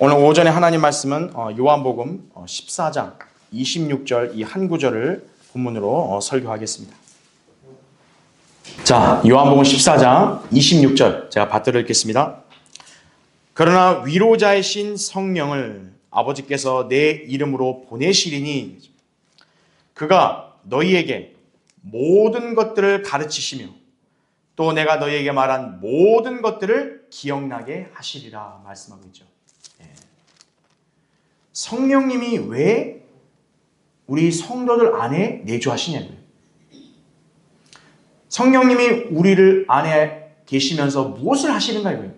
오늘 오전에 하나님 말씀은 요한복음 14장 26절 이 한 구절을 본문으로 설교하겠습니다. 자, 요한복음 14장 26절 제가 받들어 읽겠습니다. 그러나 위로자이신 성령을 아버지께서 내 이름으로 보내시리니 그가 너희에게 모든 것들을 가르치시며 또 내가 너희에게 말한 모든 것들을 기억나게 하시리라 말씀하고 있죠. 성령님이 왜 우리 성도들 안에 내주하시냐고요. 성령님이 우리를 안에 계시면서 무엇을 하시는가 이거예요.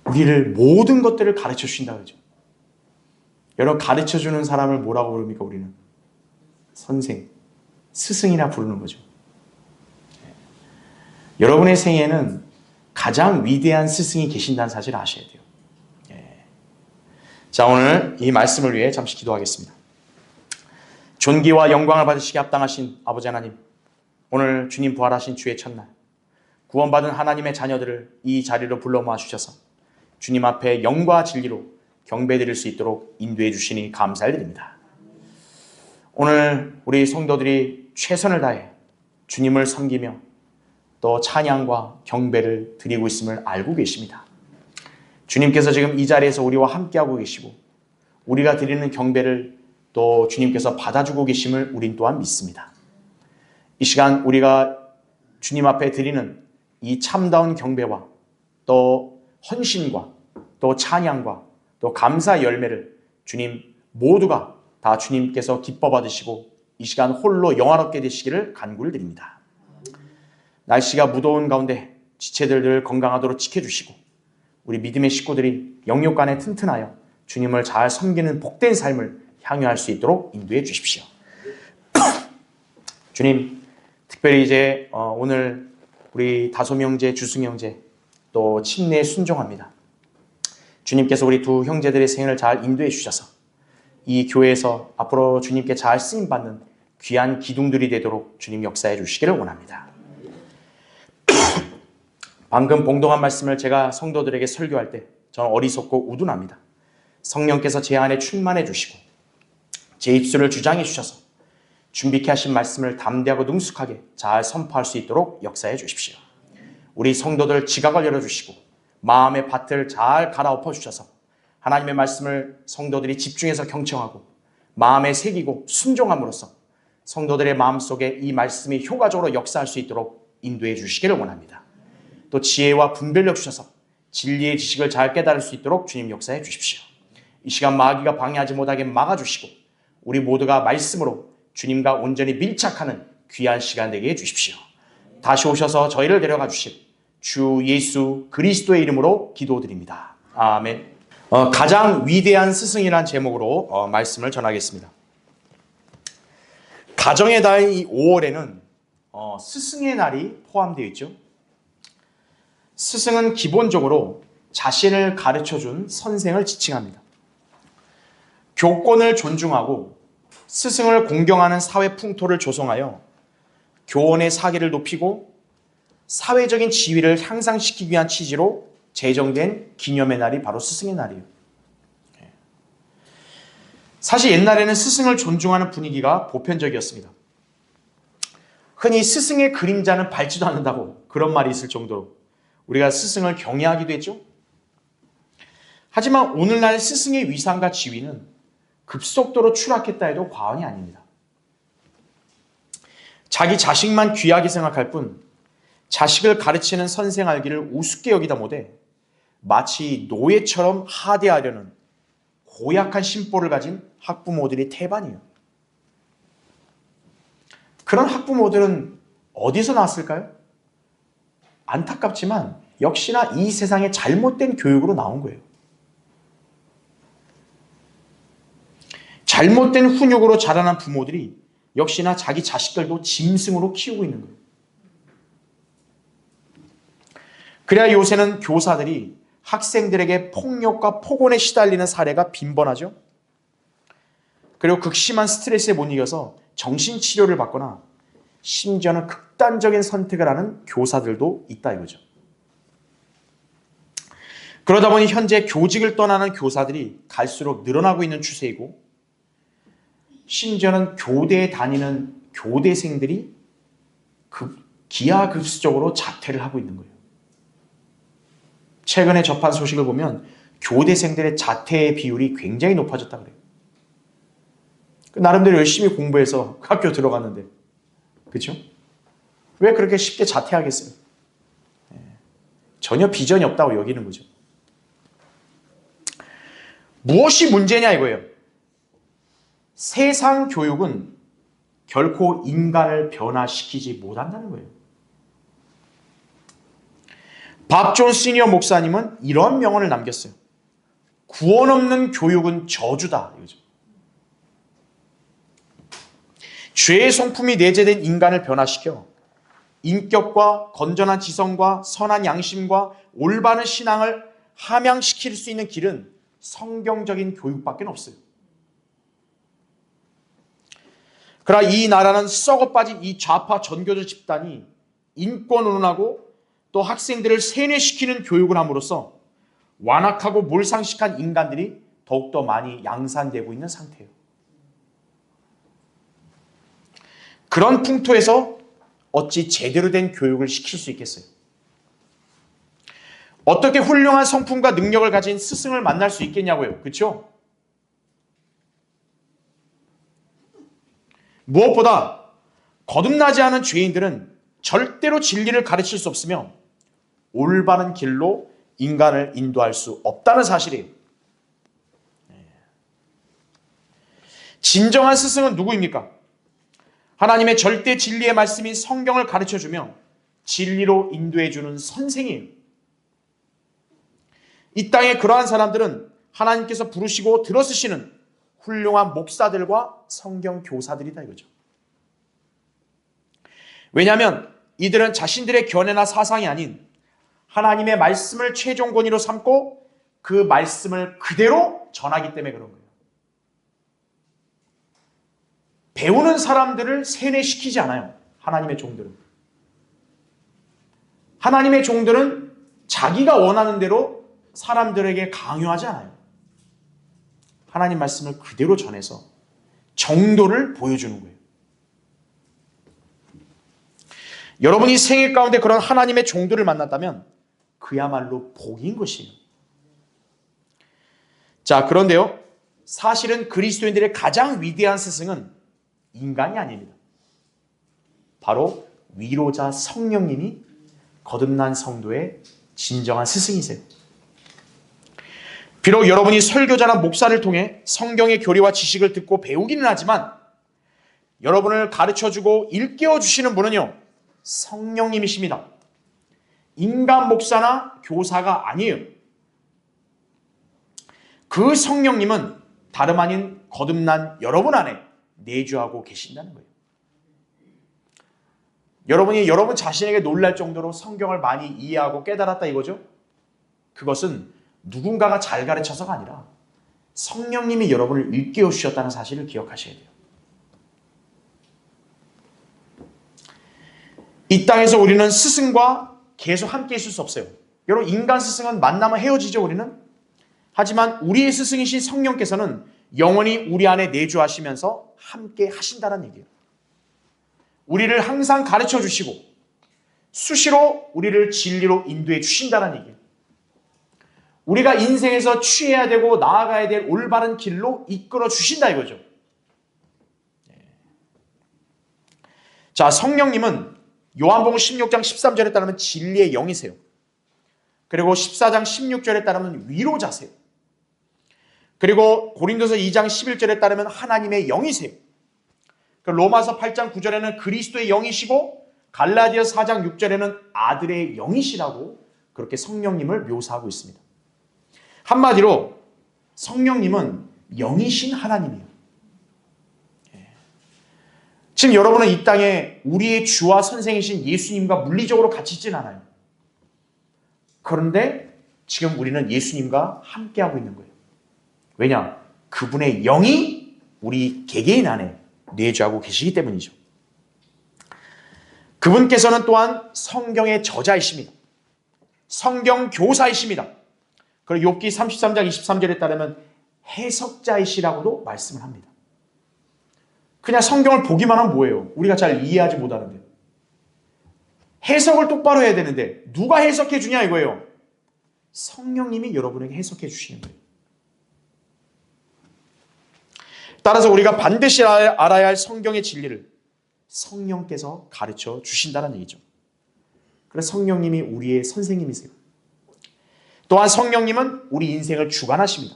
우리를 모든 것들을 가르쳐 주신다 그러죠. 여러분, 가르쳐 주는 사람을 뭐라고 부릅니까? 우리는 선생, 스승이라 부르는 거죠. 여러분의 생애는 가장 위대한 스승이 계신다는 사실을 아셔야 돼요. 자, 오늘 이 말씀을 위해 잠시 기도하겠습니다. 존귀와 영광을 받으시기 합당하신 아버지 하나님, 오늘 주님 부활하신 주의 첫날 구원받은 하나님의 자녀들을 이 자리로 불러 모아주셔서 주님 앞에 영과 진리로 경배드릴 수 있도록 인도해 주시니 감사드립니다. 오늘 우리 성도들이 최선을 다해 주님을 섬기며 또 찬양과 경배를 드리고 있음을 알고 계십니다. 주님께서 지금 이 자리에서 우리와 함께하고 계시고 우리가 드리는 경배를 또 주님께서 받아주고 계심을 우린 또한 믿습니다. 이 시간 우리가 주님 앞에 드리는 이 참다운 경배와 또 헌신과 또 찬양과 또 감사 열매를 주님 모두가 다 주님께서 기뻐 받으시고 이 시간 홀로 영화롭게 되시기를 간구를 드립니다. 날씨가 무더운 가운데 지체들을 건강하도록 지켜주시고 우리 믿음의 식구들이 영육간에 튼튼하여 주님을 잘 섬기는 복된 삶을 향유할 수 있도록 인도해 주십시오. 주님, 특별히 이제 오늘 우리 다솜형제, 주승형제 또 침례에 순종합니다. 주님께서 우리 두 형제들의 생애를 잘 인도해 주셔서 이 교회에서 앞으로 주님께 잘 쓰임받는 귀한 기둥들이 되도록 주님 역사해 주시기를 원합니다. 방금 봉독한 말씀을 제가 성도들에게 설교할 때 저는 어리석고 우둔합니다. 성령께서 제 안에 충만해 주시고 제 입술을 주장해 주셔서 준비케 하신 말씀을 담대하고 능숙하게 잘 선포할 수 있도록 역사해 주십시오. 우리 성도들 지각을 열어주시고 마음의 밭을 잘 갈아엎어 주셔서 하나님의 말씀을 성도들이 집중해서 경청하고 마음에 새기고 순종함으로써 성도들의 마음속에 이 말씀이 효과적으로 역사할 수 있도록 인도해 주시기를 원합니다. 또 지혜와 분별력 주셔서 진리의 지식을 잘 깨달을 수 있도록 주님 역사해 주십시오. 이 시간 마귀가 방해하지 못하게 막아주시고 우리 모두가 말씀으로 주님과 온전히 밀착하는 귀한 시간 되게 해주십시오. 다시 오셔서 저희를 데려가 주실 주 예수 그리스도의 이름으로 기도드립니다. 아멘. 가장 위대한 스승이라는 제목으로 말씀을 전하겠습니다. 가정의 달 이 5월에는 스승의 날이 포함되어 있죠. 스승은 기본적으로 자신을 가르쳐준 선생을 지칭합니다. 교권을 존중하고 스승을 공경하는 사회 풍토를 조성하여 교원의 사기를 높이고 사회적인 지위를 향상시키기 위한 취지로 제정된 기념의 날이 바로 스승의 날이에요. 사실 옛날에는 스승을 존중하는 분위기가 보편적이었습니다. 흔히 스승의 그림자는 밟지도 않는다고 그런 말이 있을 정도로 우리가 스승을 경외하기도 했죠. 하지만 오늘날 스승의 위상과 지위는 급속도로 추락했다 해도 과언이 아닙니다. 자기 자식만 귀하게 생각할 뿐 자식을 가르치는 선생 알기를 우습게 여기다 못해 마치 노예처럼 하대하려는 고약한 심보를 가진 학부모들이 태반이에요. 그런 학부모들은 어디서 나왔을까요? 안타깝지만 역시나 이 세상의 잘못된 교육으로 나온 거예요. 잘못된 훈육으로 자라난 부모들이 역시나 자기 자식들도 짐승으로 키우고 있는 거예요. 그래야 요새는 교사들이 학생들에게 폭력과 폭언에 시달리는 사례가 빈번하죠. 그리고 극심한 스트레스에 못 이겨서 정신치료를 받거나 심지어는 극단적인 선택을 하는 교사들도 있다 이거죠. 그러다 보니 현재 교직을 떠나는 교사들이 갈수록 늘어나고 있는 추세이고, 심지어는 교대에 다니는 교대생들이 기하급수적으로 자퇴를 하고 있는 거예요. 최근에 접한 소식을 보면 교대생들의 자퇴 비율이 굉장히 높아졌다 그래요. 나름대로 열심히 공부해서 학교 들어갔는데, 그렇죠? 왜 그렇게 쉽게 자퇴하겠어요? 전혀 비전이 없다고 여기는 거죠. 무엇이 문제냐 이거예요. 세상 교육은 결코 인간을 변화시키지 못한다는 거예요. 밥 존 시니어 목사님은 이런 명언을 남겼어요. 구원 없는 교육은 저주다. 이거죠. 죄의 성품이 내재된 인간을 변화시켜 인격과 건전한 지성과 선한 양심과 올바른 신앙을 함양시킬 수 있는 길은 성경적인 교육밖에 없어요. 그러나 이 나라는 썩어 빠진 이 좌파 전교조 집단이 인권 운운하고 또 학생들을 세뇌시키는 교육을 함으로써 완악하고 몰상식한 인간들이 더욱더 많이 양산되고 있는 상태예요. 그런 풍토에서 어찌 제대로 된 교육을 시킬 수 있겠어요? 어떻게 훌륭한 성품과 능력을 가진 스승을 만날 수 있겠냐고요. 그렇죠? 무엇보다 거듭나지 않은 죄인들은 절대로 진리를 가르칠 수 없으며 올바른 길로 인간을 인도할 수 없다는 사실이에요. 진정한 스승은 누구입니까? 하나님의 절대 진리의 말씀인 성경을 가르쳐주며 진리로 인도해주는 선생이에요. 이 땅에 그러한 사람들은 하나님께서 부르시고 들어쓰시는 훌륭한 목사들과 성경 교사들이다 이거죠. 왜냐하면 이들은 자신들의 견해나 사상이 아닌 하나님의 말씀을 최종 권위로 삼고 그 말씀을 그대로 전하기 때문에 그런 거예요. 배우는 사람들을 세뇌시키지 않아요. 하나님의 종들은. 하나님의 종들은 자기가 원하는 대로 사람들에게 강요하지 않아요. 하나님 말씀을 그대로 전해서 정도를 보여주는 거예요. 여러분이 생애 가운데 그런 하나님의 종들을 만났다면 그야말로 복인 것이에요. 자, 그런데요. 사실은 그리스도인들의 가장 위대한 스승은 인간이 아닙니다. 바로 위로자 성령님이 거듭난 성도의 진정한 스승이세요. 비록 여러분이 설교자나 목사를 통해 성경의 교리와 지식을 듣고 배우기는 하지만 여러분을 가르쳐주고 일깨워주시는 분은요, 성령님이십니다. 인간 목사나 교사가 아니에요. 그 성령님은 다름 아닌 거듭난 여러분 안에 내주하고 계신다는 거예요. 여러분이 여러분 자신에게 놀랄 정도로 성경을 많이 이해하고 깨달았다 이거죠? 그것은 누군가가 잘 가르쳐서가 아니라 성령님이 여러분을 일깨워 주셨다는 사실을 기억하셔야 돼요. 이 땅에서 우리는 스승과 계속 함께 있을 수 없어요. 여러분, 인간 스승은 만나면 헤어지죠, 우리는? 하지만 우리의 스승이신 성령께서는 영원히 우리 안에 내주하시면서 함께 하신다는 얘기예요. 우리를 항상 가르쳐 주시고 수시로 우리를 진리로 인도해 주신다는 얘기예요. 우리가 인생에서 취해야 되고 나아가야 될 올바른 길로 이끌어 주신다 이거죠. 자, 성령님은 요한복음 16장 13절에 따르면 진리의 영이세요. 그리고 14장 16절에 따르면 위로자세요. 그리고 고린도서 2장 11절에 따르면 하나님의 영이세요. 로마서 8장 9절에는 그리스도의 영이시고 갈라디아 4장 6절에는 아들의 영이시라고 그렇게 성령님을 묘사하고 있습니다. 한마디로 성령님은 영이신 하나님이에요. 지금 여러분은 이 땅에 우리의 주와 선생이신 예수님과 물리적으로 같이 있진 않아요. 그런데 지금 우리는 예수님과 함께하고 있는 거예요. 왜냐? 그분의 영이 우리 개개인 안에 내주하고 계시기 때문이죠. 그분께서는 또한 성경의 저자이십니다. 성경 교사이십니다. 그리고 욥기 33장 23절에 따르면 해석자이시라고도 말씀을 합니다. 그냥 성경을 보기만 하면 뭐예요? 우리가 잘 이해하지 못하는데. 해석을 똑바로 해야 되는데 누가 해석해 주냐 이거예요. 성령님이 여러분에게 해석해 주시는 거예요. 따라서 우리가 반드시 알아야 할 성경의 진리를 성령께서 가르쳐 주신다는 얘기죠. 그래서 성령님이 우리의 선생님이세요. 또한 성령님은 우리 인생을 주관하십니다.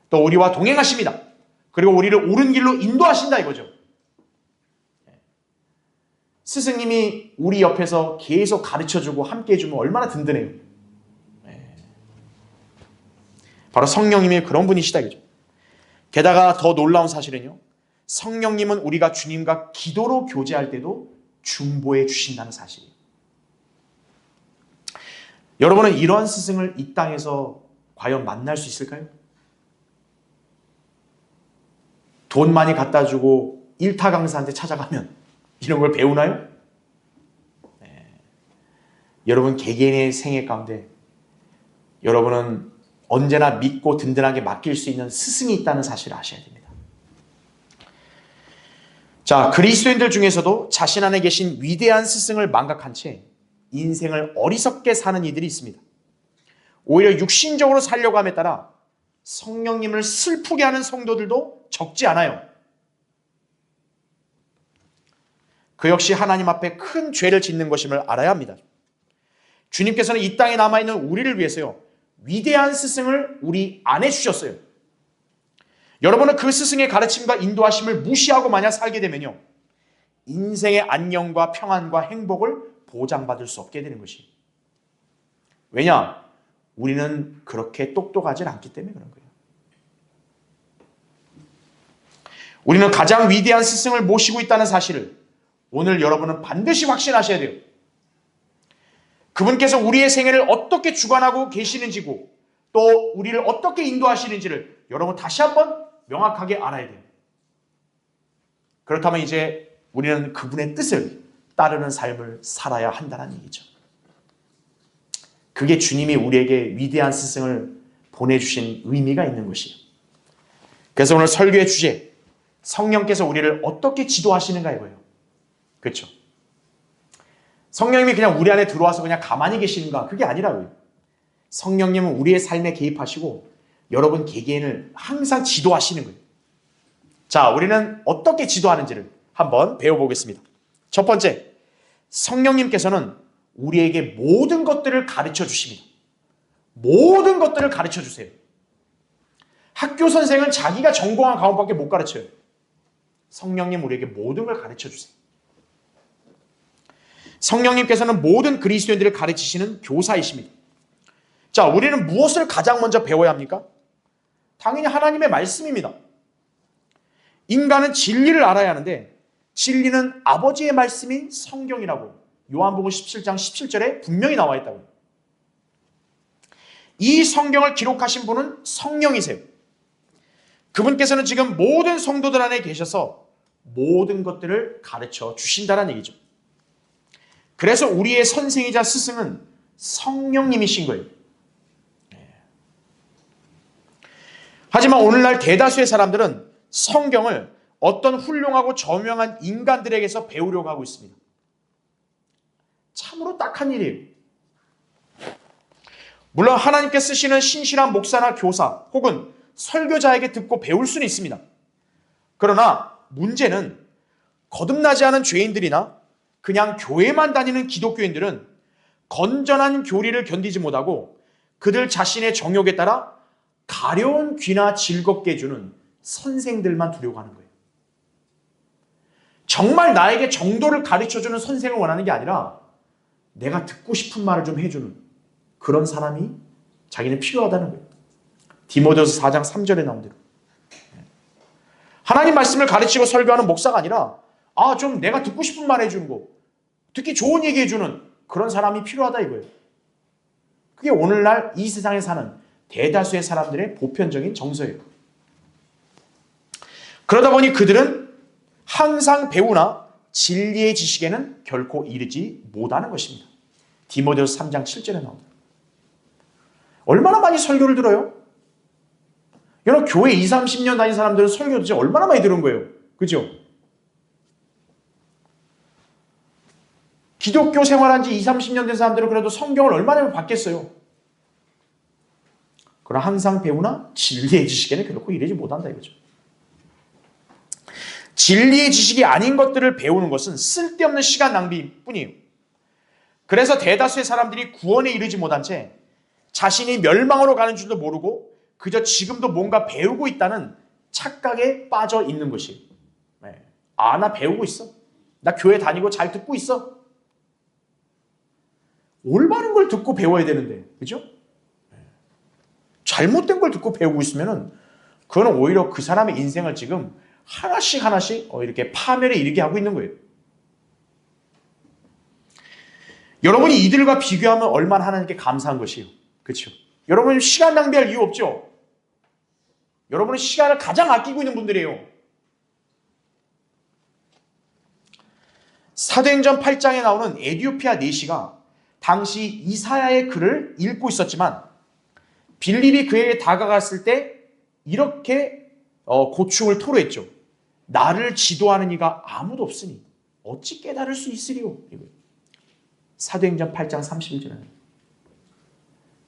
또 우리와 동행하십니다. 그리고 우리를 옳은 길로 인도하신다 이거죠. 스승님이 우리 옆에서 계속 가르쳐주고 함께해주면 얼마나 든든해요. 바로 성령님이 그런 분이시다 이거죠. 게다가 더 놀라운 사실은요. 성령님은 우리가 주님과 기도로 교제할 때도 중보해 주신다는 사실이에요. 여러분은 이러한 스승을 이 땅에서 과연 만날 수 있을까요? 돈 많이 갖다 주고 일타 강사한테 찾아가면 이런 걸 배우나요? 네. 여러분 개개인의 생애 가운데 여러분은 언제나 믿고 든든하게 맡길 수 있는 스승이 있다는 사실을 아셔야 됩니다. 자, 그리스도인들 중에서도 자신 안에 계신 위대한 스승을 망각한 채 인생을 어리석게 사는 이들이 있습니다. 오히려 육신적으로 살려고 함에 따라 성령님을 슬프게 하는 성도들도 적지 않아요. 그 역시 하나님 앞에 큰 죄를 짓는 것임을 알아야 합니다. 주님께서는 이 땅에 남아있는 우리를 위해서요. 위대한 스승을 우리 안에 주셨어요. 여러분은 그 스승의 가르침과 인도하심을 무시하고 만약 살게 되면요. 인생의 안녕과 평안과 행복을 보장받을 수 없게 되는 것이. 왜냐? 우리는 그렇게 똑똑하지 않기 때문에 그런 거예요. 우리는 가장 위대한 스승을 모시고 있다는 사실을 오늘 여러분은 반드시 확신하셔야 돼요. 그분께서 우리의 생애를 어떻게 주관하고 계시는지고 또 우리를 어떻게 인도하시는지를 여러분 다시 한번 명확하게 알아야 돼요. 그렇다면 이제 우리는 그분의 뜻을 따르는 삶을 살아야 한다는 얘기죠. 그게 주님이 우리에게 위대한 스승을 보내주신 의미가 있는 것이에요. 그래서 오늘 설교의 주제, 성령께서 우리를 어떻게 지도하시는가 이거예요. 그렇죠? 성령님이 그냥 우리 안에 들어와서 그냥 가만히 계시는가? 그게 아니라고요. 성령님은 우리의 삶에 개입하시고 여러분 개개인을 항상 지도하시는 거예요. 자, 우리는 어떻게 지도하는지를 한번 배워보겠습니다. 첫 번째, 성령님께서는 우리에게 모든 것들을 가르쳐 주십니다. 모든 것들을 가르쳐 주세요. 학교 선생은 자기가 전공한 과목밖에 못 가르쳐요. 성령님 우리에게 모든 걸 가르쳐 주세요. 성령님께서는 모든 그리스도인들을 가르치시는 교사이십니다. 자, 우리는 무엇을 가장 먼저 배워야 합니까? 당연히 하나님의 말씀입니다. 인간은 진리를 알아야 하는데 진리는 아버지의 말씀인 성경이라고 요한복음 17장 17절에 분명히 나와 있다고요. 이 성경을 기록하신 분은 성령이세요. 그분께서는 지금 모든 성도들 안에 계셔서 모든 것들을 가르쳐 주신다는 얘기죠. 그래서 우리의 선생이자 스승은 성령님이신 거예요. 하지만 오늘날 대다수의 사람들은 성경을 어떤 훌륭하고 저명한 인간들에게서 배우려고 하고 있습니다. 참으로 딱한 일이에요. 물론 하나님께 쓰시는 신실한 목사나 교사 혹은 설교자에게 듣고 배울 수는 있습니다. 그러나 문제는 거듭나지 않은 죄인들이나 그냥 교회만 다니는 기독교인들은 건전한 교리를 견디지 못하고 그들 자신의 정욕에 따라 가려운 귀나 즐겁게 해주는 선생들만 두려고 하는 거예요. 정말 나에게 정도를 가르쳐주는 선생을 원하는 게 아니라 내가 듣고 싶은 말을 좀 해주는 그런 사람이 자기는 필요하다는 거예요. 디모데후서 4장 3절에 나온 대로. 하나님 말씀을 가르치고 설교하는 목사가 아니라 좀 내가 듣고 싶은 말 해주는 거, 듣기 좋은 얘기 해주는 그런 사람이 필요하다 이거예요. 그게 오늘날 이 세상에 사는 대다수의 사람들의 보편적인 정서예요. 그러다 보니 그들은 항상 배우나 진리의 지식에는 결코 이르지 못하는 것입니다. 디모데후서 3장 7절에 나옵니다. 얼마나 많이 설교를 들어요? 여러분 교회 20, 30년 다닌 사람들은 설교 도대체 얼마나 많이 들은 거예요? 그죠? 기독교 생활한 지 20, 30년 된 사람들은 그래도 성경을 얼마나 봤겠어요? 그러나 항상 배우나 진리의 지식에는 결코 이르지 못한다 이거죠. 진리의 지식이 아닌 것들을 배우는 것은 쓸데없는 시간 낭비뿐이에요. 그래서 대다수의 사람들이 구원에 이르지 못한 채 자신이 멸망으로 가는 줄도 모르고 그저 지금도 뭔가 배우고 있다는 착각에 빠져 있는 것이에요. 아, 나 배우고 있어. 나 교회 다니고 잘 듣고 있어. 올바른 걸 듣고 배워야 되는데, 그죠? 잘못된 걸 듣고 배우고 있으면은 그거는 오히려 그 사람의 인생을 지금 하나씩 이렇게 파멸에 이르게 하고 있는 거예요. 여러분이 이들과 비교하면 얼마나 하나님께 감사한 것이에요. 그렇죠? 여러분 시간 낭비할 이유 없죠? 여러분은 시간을 가장 아끼고 있는 분들이에요. 사도행전 8장에 나오는 에디오피아 내시가 당시 이사야의 글을 읽고 있었지만 빌립이 그에게 다가갔을 때 이렇게 고충을 토로했죠. 나를 지도하는 이가 아무도 없으니 어찌 깨달을 수 있으리요? 사도행전 8장 31절에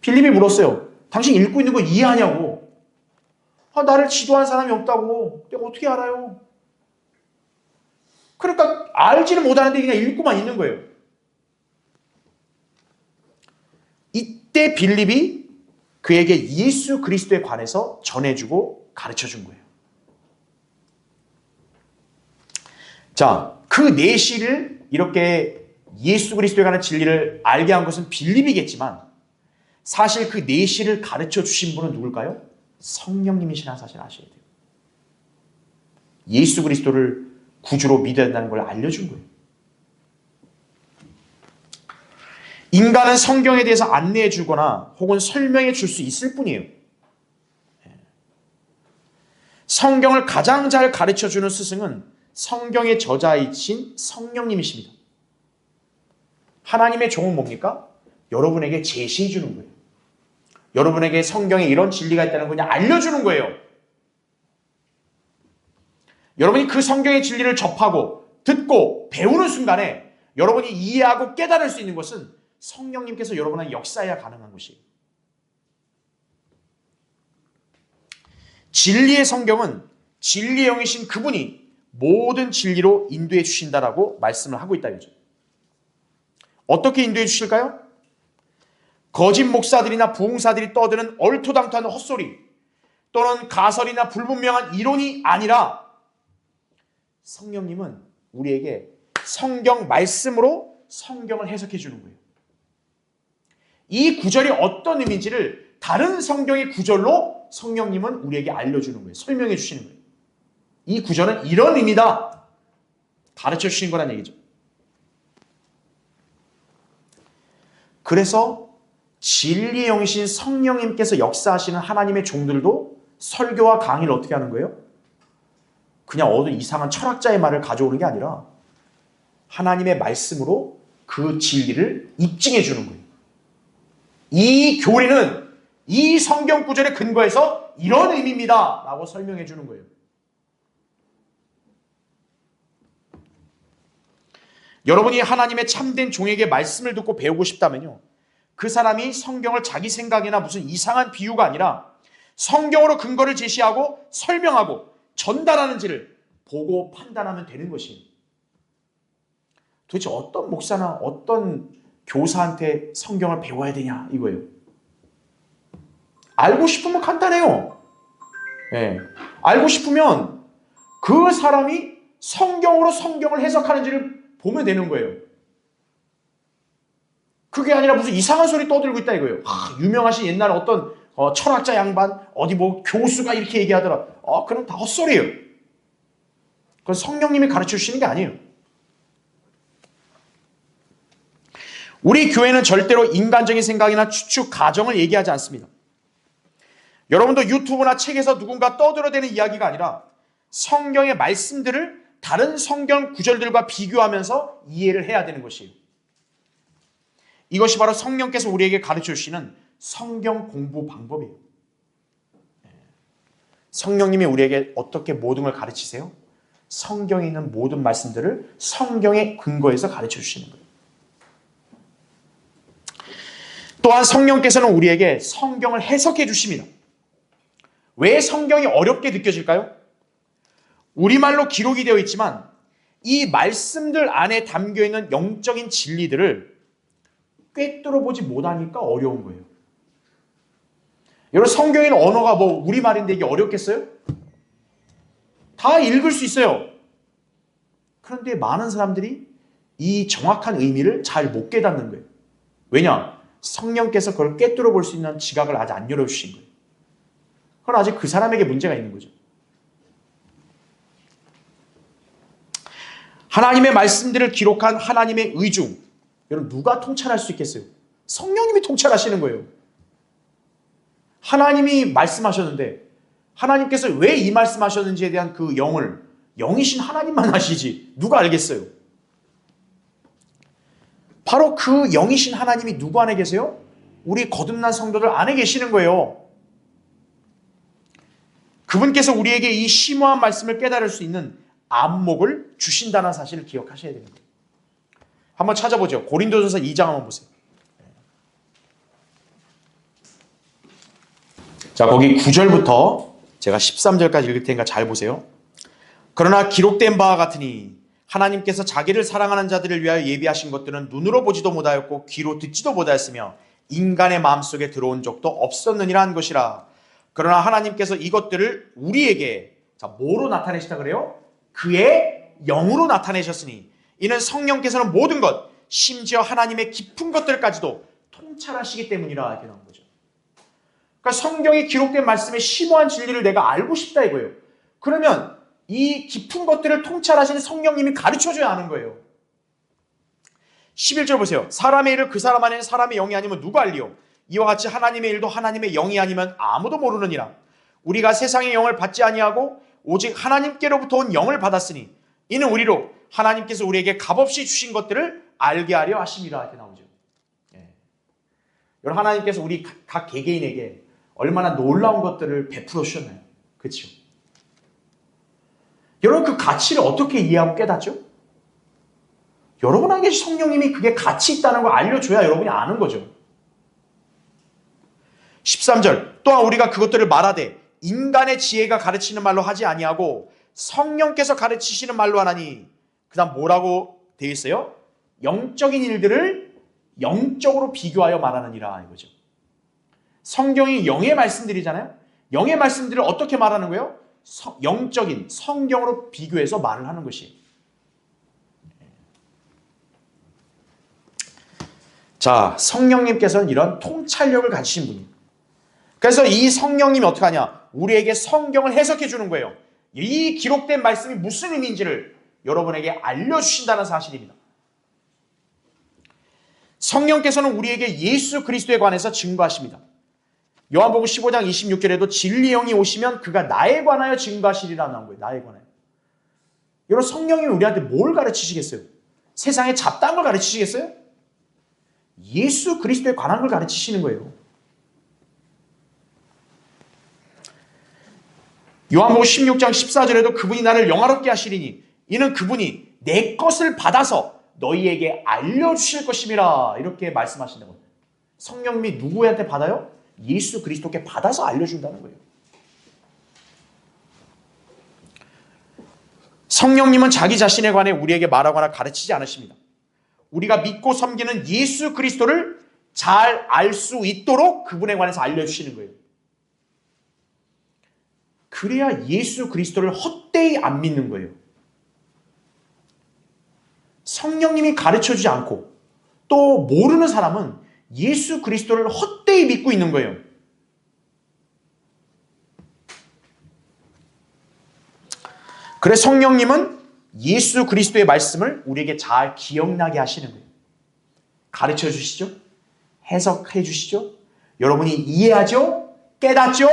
빌립이 물었어요. 당신 읽고 있는 거 이해하냐고. 나를 지도하는 사람이 없다고. 내가 어떻게 알아요? 그러니까 알지는 못하는데 그냥 읽고만 있는 거예요. 이때 빌립이 그에게 예수 그리스도에 관해서 전해주고 가르쳐준 거예요. 자, 그 내시를 이렇게 예수 그리스도에 관한 진리를 알게 한 것은 빌립이겠지만 사실 그 내시를 가르쳐 주신 분은 누굴까요? 성령님이시라는 사실을 아셔야 돼요. 예수 그리스도를 구주로 믿어야 된다는 걸 알려준 거예요. 인간은 성경에 대해서 안내해 주거나 혹은 설명해 줄 수 있을 뿐이에요. 성경을 가장 잘 가르쳐 주는 스승은 성경의 저자이신 성령님이십니다. 하나님의 종은 뭡니까? 여러분에게 제시해 주는 거예요. 여러분에게 성경에 이런 진리가 있다는 걸 그냥 알려주는 거예요. 여러분이 그 성경의 진리를 접하고 듣고 배우는 순간에 여러분이 이해하고 깨달을 수 있는 것은 성령님께서 여러분의 역사해야 가능한 것이에요. 진리의 성경은 진리의 영이신 그분이 모든 진리로 인도해 주신다라고 말씀을 하고 있다 이거죠. 어떻게 인도해 주실까요? 거짓 목사들이나 부흥사들이 떠드는 얼토당토하는 헛소리 또는 가설이나 불분명한 이론이 아니라 성령님은 우리에게 성경 말씀으로 성경을 해석해 주는 거예요. 이 구절이 어떤 의미인지를 다른 성경의 구절로 성령님은 우리에게 알려주는 거예요. 설명해 주시는 거예요. 이 구절은 이런 의미다. 가르쳐 주신 거란 얘기죠. 그래서 진리의 영이신 성령님께서 역사하시는 하나님의 종들도 설교와 강의를 어떻게 하는 거예요? 그냥 어떤 이상한 철학자의 말을 가져오는 게 아니라 하나님의 말씀으로 그 진리를 입증해 주는 거예요. 이 교리는 이 성경 구절에 근거해서 이런 의미입니다 라고 설명해 주는 거예요. 여러분이 하나님의 참된 종에게 말씀을 듣고 배우고 싶다면요, 그 사람이 성경을 자기 생각이나 무슨 이상한 비유가 아니라 성경으로 근거를 제시하고 설명하고 전달하는지를 보고 판단하면 되는 것이에요. 도대체 어떤 목사나 어떤 교사한테 성경을 배워야 되냐 이거예요. 알고 싶으면 간단해요. 네. 알고 싶으면 그 사람이 성경으로 성경을 해석하는지를 보면 되는 거예요. 그게 아니라 무슨 이상한 소리 떠들고 있다 이거예요. 유명하신 옛날 어떤 철학자 양반 어디 뭐 교수가 이렇게 얘기하더라. 그럼 다 헛소리예요. 그건 성령님이 가르쳐 주시는 게 아니에요. 우리 교회는 절대로 인간적인 생각이나 추측, 가정을 얘기하지 않습니다. 여러분도 유튜브나 책에서 누군가 떠들어대는 이야기가 아니라 성경의 말씀들을 다른 성경 구절들과 비교하면서 이해를 해야 되는 것이에요. 이것이 바로 성령께서 우리에게 가르쳐 주시는 성경 공부 방법이에요. 성령님이 우리에게 어떻게 모든 걸 가르치세요? 성경에 있는 모든 말씀들을 성경의 근거에서 가르쳐 주시는 거예요. 또한 성령께서는 우리에게 성경을 해석해 주십니다. 왜 성경이 어렵게 느껴질까요? 우리말로 기록이 되어 있지만 이 말씀들 안에 담겨있는 영적인 진리들을 꿰뚫어 보지 못하니까 어려운 거예요. 여러분, 성경에는 언어가 우리말인데 이게 어렵겠어요? 다 읽을 수 있어요. 그런데 많은 사람들이 이 정확한 의미를 잘 못 깨닫는 거예요. 왜냐? 성령께서 그걸 꿰뚫어 볼 수 있는 지각을 아직 안 열어주신 거예요. 그건 아직 그 사람에게 문제가 있는 거죠. 하나님의 말씀들을 기록한 하나님의 의중, 여러분 누가 통찰할 수 있겠어요? 성령님이 통찰하시는 거예요. 하나님이 말씀하셨는데 하나님께서 왜 이 말씀하셨는지에 대한 그 영이신 하나님만 아시지 누가 알겠어요? 바로 그 영이신 하나님이 누구 안에 계세요? 우리 거듭난 성도들 안에 계시는 거예요. 그분께서 우리에게 이 심오한 말씀을 깨달을 수 있는 안목을 주신다는 사실을 기억하셔야 됩니다. 한번 찾아보죠. 고린도전서 2장 한번 보세요. 자, 거기 9절부터 제가 13절까지 읽을 테니까 잘 보세요. 그러나 기록된 바와 같으니 하나님께서 자기를 사랑하는 자들을 위하여 예비하신 것들은 눈으로 보지도 못하였고 귀로 듣지도 못하였으며 인간의 마음속에 들어온 적도 없었느니라 한 것이라. 그러나 하나님께서 이것들을 우리에게 뭐로 나타내시다 그래요? 그의 영으로 나타내셨으니 이는 성령께서는 모든 것 심지어 하나님의 깊은 것들까지도 통찰하시기 때문이라 이렇게 나온 거죠. 그러니까 성경에 기록된 말씀의 심오한 진리를 내가 알고 싶다 이거예요. 그러면 이 깊은 것들을 통찰하시는 성령님이 가르쳐줘야 하는 거예요. 11절 보세요. 사람의 일을 그 사람 안에는 사람의 영이 아니면 누가 알리요? 이와 같이 하나님의 일도 하나님의 영이 아니면 아무도 모르느니라. 우리가 세상의 영을 받지 아니하고 오직 하나님께로부터 온 영을 받았으니 이는 우리로 하나님께서 우리에게 값없이 주신 것들을 알게 하려 하심이라 이렇게 나오죠. 여러분, 하나님께서 우리 각 개개인에게 얼마나 놀라운 것들을 베풀어 주셨나요? 그렇죠? 여러분, 그 가치를 어떻게 이해하고 깨닫죠? 여러분에게 성령님이 그게 가치 있다는 걸 알려줘야 여러분이 아는 거죠. 13절 또한 우리가 그것들을 말하되 인간의 지혜가 가르치는 말로 하지 아니하고 성령께서 가르치시는 말로 하나니 그 다음 뭐라고 되어 있어요? 영적인 일들을 영적으로 비교하여 말하느니라 이거죠. 성경이 영의 말씀들이잖아요. 영의 말씀들을 어떻게 말하는 거예요? 영적인 성경으로 비교해서 말을 하는 것이. 자, 성령님께서는 이런 통찰력을 가지신 분이에요. 그래서 이 성령님이 어떻게 하냐? 우리에게 성경을 해석해 주는 거예요. 이 기록된 말씀이 무슨 의미인지를 여러분에게 알려주신다는 사실입니다. 성령께서는 우리에게 예수 그리스도에 관해서 증거하십니다. 요한복음 15장 26절에도 진리 영이 오시면 그가 나에 관하여 증거하시리라 나온 거예요. 나에 관하여. 여러분, 성령님이 우리한테 뭘 가르치시겠어요? 세상에 잡다한 걸 가르치시겠어요? 예수 그리스도에 관한 걸 가르치시는 거예요. 요한복음 16장 14절에도 그분이 나를 영화롭게 하시리니 이는 그분이 내 것을 받아서 너희에게 알려주실 것임이라 이렇게 말씀하신다고. 성령님이 누구한테 받아요? 예수 그리스도께 받아서 알려준다는 거예요. 성령님은 자기 자신에 관해 우리에게 말하거나 가르치지 않으십니다. 우리가 믿고 섬기는 예수 그리스도를 잘 알 수 있도록 그분에 관해서 알려주시는 거예요. 그래야 예수 그리스도를 헛되이 안 믿는 거예요. 성령님이 가르쳐주지 않고 또 모르는 사람은 예수 그리스도를 헛되이 믿고 있는 거예요. 그래서 성령님은 예수 그리스도의 말씀을 우리에게 잘 기억나게 하시는 거예요. 가르쳐 주시죠? 해석해 주시죠? 여러분이 이해하죠? 깨닫죠?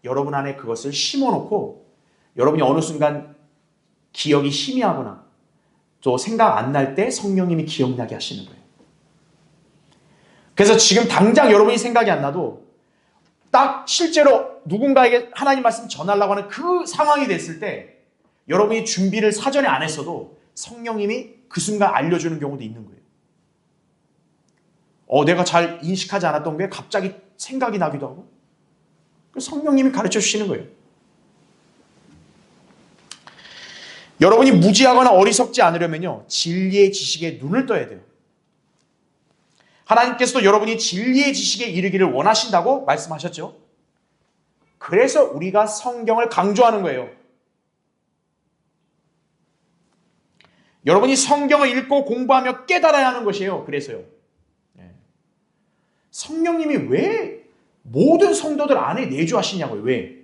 여러분 안에 그것을 심어놓고 여러분이 어느 순간 기억이 희미하거나 또 생각 안 날 때 성령님이 기억나게 하시는 거예요. 그래서 지금 당장 여러분이 생각이 안 나도 딱 실제로 누군가에게 하나님 말씀 전하려고 하는 그 상황이 됐을 때 여러분이 준비를 사전에 안 했어도 성령님이 그 순간 알려주는 경우도 있는 거예요. 내가 잘 인식하지 않았던 게 갑자기 생각이 나기도 하고 성령님이 가르쳐 주시는 거예요. 여러분이 무지하거나 어리석지 않으려면요, 진리의 지식에 눈을 떠야 돼요. 하나님께서도 여러분이 진리의 지식에 이르기를 원하신다고 말씀하셨죠. 그래서 우리가 성경을 강조하는 거예요. 여러분이 성경을 읽고 공부하며 깨달아야 하는 것이에요. 그래서요. 성령님이 왜 모든 성도들 안에 내주하시냐고요. 왜?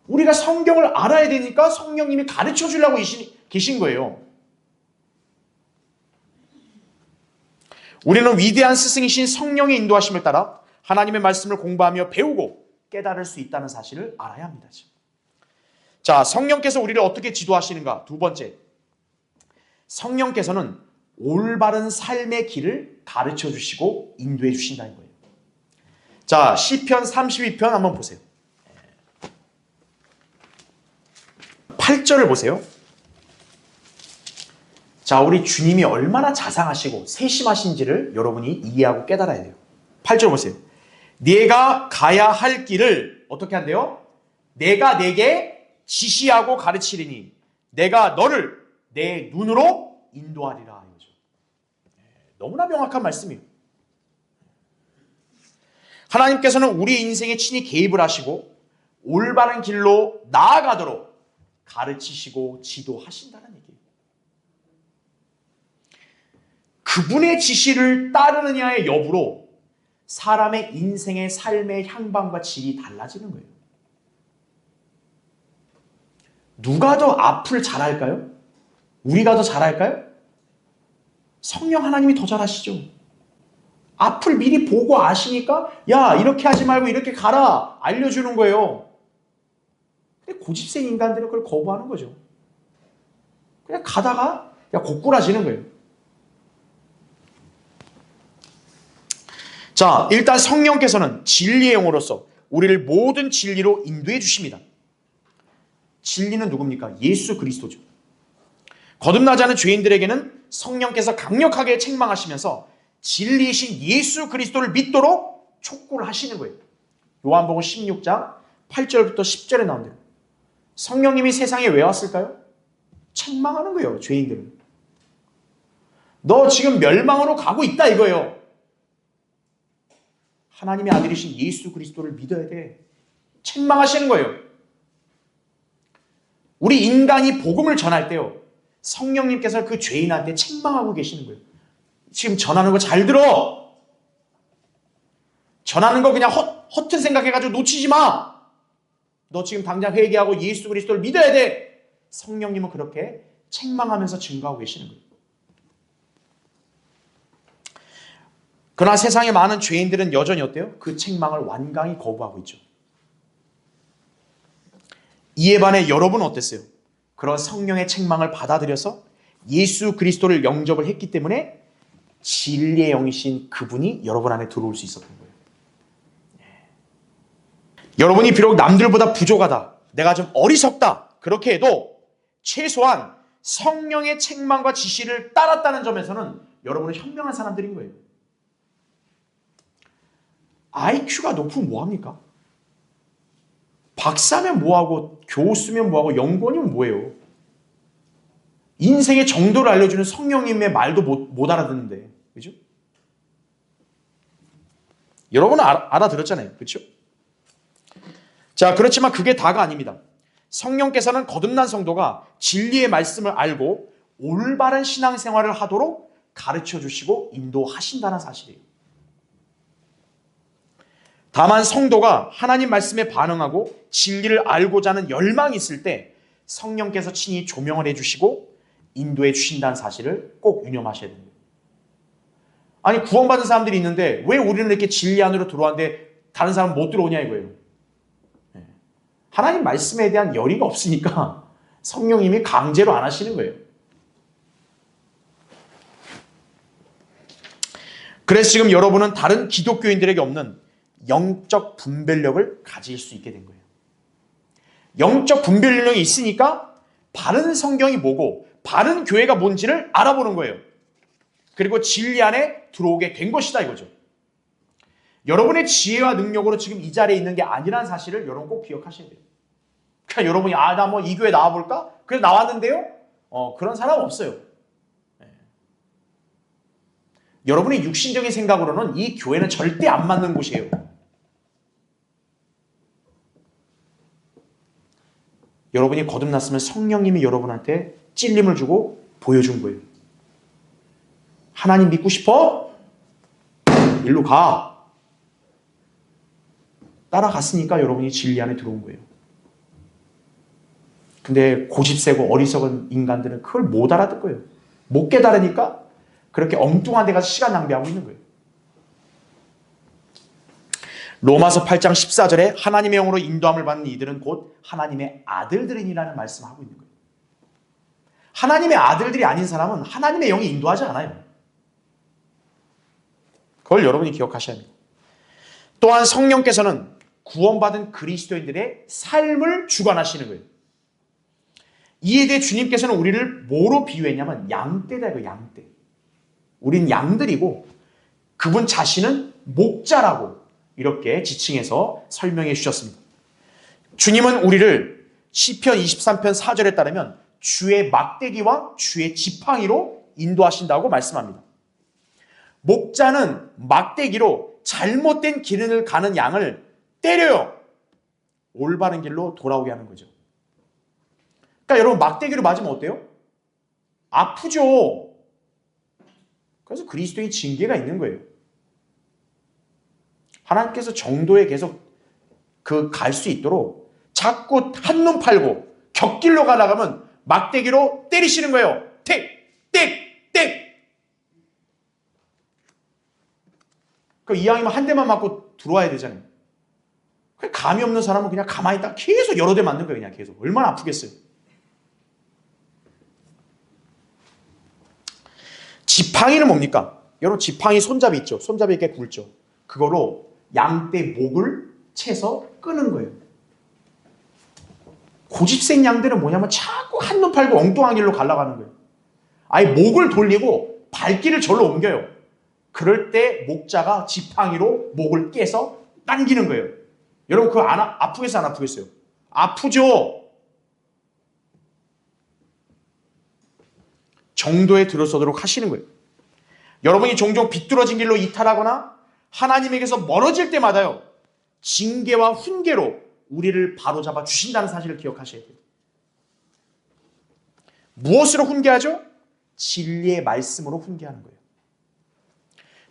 우리가 성경을 알아야 되니까 성령님이 가르쳐 주려고 계신 거예요. 우리는 위대한 스승이신 성령의 인도하심을 따라 하나님의 말씀을 공부하며 배우고 깨달을 수 있다는 사실을 알아야 합니다. 자, 성령께서 우리를 어떻게 지도하시는가? 두 번째, 성령께서는 올바른 삶의 길을 가르쳐 주시고 인도해 주신다는 거예요. 자, 시편 32편 한번 보세요. 8절을 보세요. 자, 우리 주님이 얼마나 자상하시고 세심하신지를 여러분이 이해하고 깨달아야 돼요. 8절 보세요. 네가 가야 할 길을 어떻게 한대요? 내가 내게 지시하고 가르치리니 내가 너를 내 눈으로 인도하리라. 이거죠. 너무나 명확한 말씀이에요. 하나님께서는 우리 인생에 친히 개입을 하시고 올바른 길로 나아가도록 가르치시고 지도하신다는 얘기예요. 그분의 지시를 따르느냐의 여부로 사람의 인생의 삶의 향방과 질이 달라지는 거예요. 누가 더 앞을 잘할까요? 우리가 더 잘할까요? 성령 하나님이 더 잘하시죠. 앞을 미리 보고 아시니까 야, 이렇게 하지 말고 이렇게 가라 알려주는 거예요. 근데 고집센 인간들은 그걸 거부하는 거죠. 그냥 가다가 그냥 고꾸라지는 거예요. 자, 일단 성령께서는 진리의 영으로서 우리를 모든 진리로 인도해 주십니다. 진리는 누굽니까? 예수 그리스도죠. 거듭나지 않은 죄인들에게는 성령께서 강력하게 책망하시면서 진리이신 예수 그리스도를 믿도록 촉구를 하시는 거예요. 요한복음 16장 8절부터 10절에 나온 대로 성령님이 세상에 왜 왔을까요? 책망하는 거예요. 죄인들은. 너 지금 멸망으로 가고 있다 이거예요. 하나님의 아들이신 예수 그리스도를 믿어야 돼. 책망하시는 거예요. 우리 인간이 복음을 전할 때요, 성령님께서 그 죄인한테 책망하고 계시는 거예요. 지금 전하는 거 잘 들어. 전하는 거 그냥 허튼 생각해가지고 놓치지 마. 너 지금 당장 회개하고 예수 그리스도를 믿어야 돼. 성령님은 그렇게 책망하면서 증거하고 계시는 거예요. 그러나 세상의 많은 죄인들은 여전히 어때요? 그 책망을 완강히 거부하고 있죠. 이에 반해 여러분은 어땠어요? 그런 성령의 책망을 받아들여서 예수 그리스도를 영접을 했기 때문에 진리의 영이신 그분이 여러분 안에 들어올 수 있었던 거예요. 여러분이 비록 남들보다 부족하다, 내가 좀 어리석다, 그렇게 해도 최소한 성령의 책망과 지시를 따랐다는 점에서는 여러분은 현명한 사람들인 거예요. IQ가 높으면 뭐합니까? 박사면 뭐하고 교수면 뭐하고 연구원이면 뭐예요? 인생의 정도를 알려주는 성령님의 말도 못 알아듣는데, 그죠? 여러분은 알아들었잖아요, 그렇죠? 자, 그렇지만 그게 다가 아닙니다. 성령께서는 거듭난 성도가 진리의 말씀을 알고 올바른 신앙생활을 하도록 가르쳐 주시고 인도하신다는 사실이에요. 다만 성도가 하나님 말씀에 반응하고 진리를 알고자 하는 열망이 있을 때 성령께서 친히 조명을 해주시고 인도해 주신다는 사실을 꼭 유념하셔야 됩니다. 아니, 구원받은 사람들이 있는데 왜 우리는 이렇게 진리 안으로 들어왔는데 다른 사람은 못 들어오냐 이거예요. 하나님 말씀에 대한 열의가 없으니까 성령님이 강제로 안 하시는 거예요. 그래서 지금 여러분은 다른 기독교인들에게 없는 영적 분별력을 가질 수 있게 된 거예요. 영적 분별력이 있으니까 바른 성경이 뭐고 바른 교회가 뭔지를 알아보는 거예요. 그리고 진리 안에 들어오게 된 것이다 이거죠. 여러분의 지혜와 능력으로 지금 이 자리에 있는 게 아니라는 사실을 여러분 꼭 기억하셔야 돼요. 그러니까 여러분이 나 뭐 이 교회 나와볼까? 그래서 나왔는데요. 그런 사람 없어요. 네. 여러분의 육신적인 생각으로는 이 교회는 절대 안 맞는 곳이에요. 여러분이 거듭났으면 성령님이 여러분한테 찔림을 주고 보여준 거예요. 하나님 믿고 싶어? 일로 가. 따라갔으니까 여러분이 진리 안에 들어온 거예요. 근데 고집세고 어리석은 인간들은 그걸 못 알아듣고요. 못 깨달으니까 그렇게 엉뚱한 데 가서 시간 낭비하고 있는 거예요. 로마서 8장 14절에 하나님의 영으로 인도함을 받는 이들은 곧 하나님의 아들들이라는 말씀을 하고 있는 거예요. 하나님의 아들들이 아닌 사람은 하나님의 영이 인도하지 않아요. 그걸 여러분이 기억하셔야 합니다. 또한 성령께서는 구원받은 그리스도인들의 삶을 주관하시는 거예요. 이에 대해 주님께서는 우리를 뭐로 비유했냐면 양떼다 이거 양떼. 우린 양들이고 그분 자신은 목자라고 이렇게 지칭해서 설명해 주셨습니다. 주님은 우리를 시편 23편 4절에 따르면 주의 막대기와 주의 지팡이로 인도하신다고 말씀합니다. 목자는 막대기로 잘못된 길을 가는 양을 때려요. 올바른 길로 돌아오게 하는 거죠. 그러니까 여러분 막대기로 맞으면 어때요? 아프죠. 그래서 그리스도의 징계가 있는 거예요. 하나님께서 정도에 계속 갈 수 있도록 자꾸 한눈 팔고 격길로 가다가면 막대기로 때리시는 거예요. 택! 땡! 땡! 이왕이면 한 대만 맞고 들어와야 되잖아요. 감이 없는 사람은 그냥 가만히 있다가 계속 여러 대 맞는 거예요. 그냥 계속. 얼마나 아프겠어요. 지팡이는 뭡니까? 여러분 지팡이 손잡이 있죠. 손잡이 이렇게 굵죠. 그거로 양떼 목을 채서 끄는 거예요. 고집센 양들은 뭐냐면 자꾸 한눈 팔고 엉뚱한 길로 가려가는 거예요. 아예 목을 돌리고 발길을 절로 옮겨요. 그럴 때 목자가 지팡이로 목을 깨서 당기는 거예요. 여러분 그거 아프겠어요? 안 아프겠어요? 아프죠? 정도에 들어서도록 하시는 거예요. 여러분이 종종 비뚤어진 길로 이탈하거나 하나님에게서 멀어질 때마다요. 징계와 훈계로 우리를 바로잡아 주신다는 사실을 기억하셔야 돼요. 무엇으로 훈계하죠? 진리의 말씀으로 훈계하는 거예요.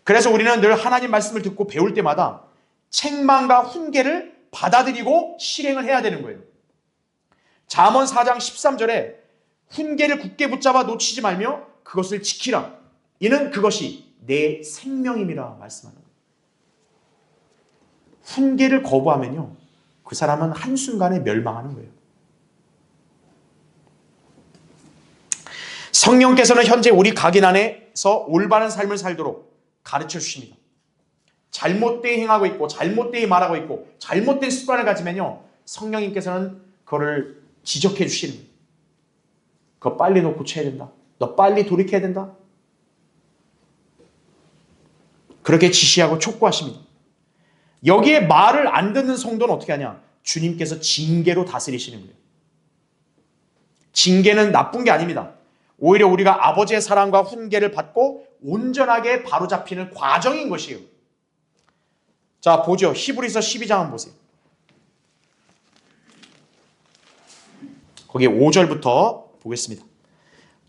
그래서 우리는 늘 하나님 말씀을 듣고 배울 때마다 책망과 훈계를 받아들이고 실행을 해야 되는 거예요. 잠언 4장 13절에 훈계를 굳게 붙잡아 놓치지 말며 그것을 지키라. 이는 그것이 내 생명임이라 말씀하는 거예요. 훈계를 거부하면요. 그 사람은 한순간에 멸망하는 거예요. 성령께서는 현재 우리 각인 안에서 올바른 삶을 살도록 가르쳐 주십니다. 잘못되게 행하고 있고 잘못되게 말하고 있고 잘못된 습관을 가지면요. 성령님께서는 그거를 지적해 주시는 거예요. 그거 빨리 너 고쳐야 된다. 너 빨리 돌이켜야 된다. 그렇게 지시하고 촉구하십니다. 여기에 말을 안 듣는 성도는 어떻게 하냐? 주님께서 징계로 다스리시는 거예요. 징계는 나쁜 게 아닙니다. 오히려 우리가 아버지의 사랑과 훈계를 받고 온전하게 바로잡히는 과정인 것이에요. 자, 보죠. 히브리서 12장 한번 보세요. 거기에 5절부터 보겠습니다.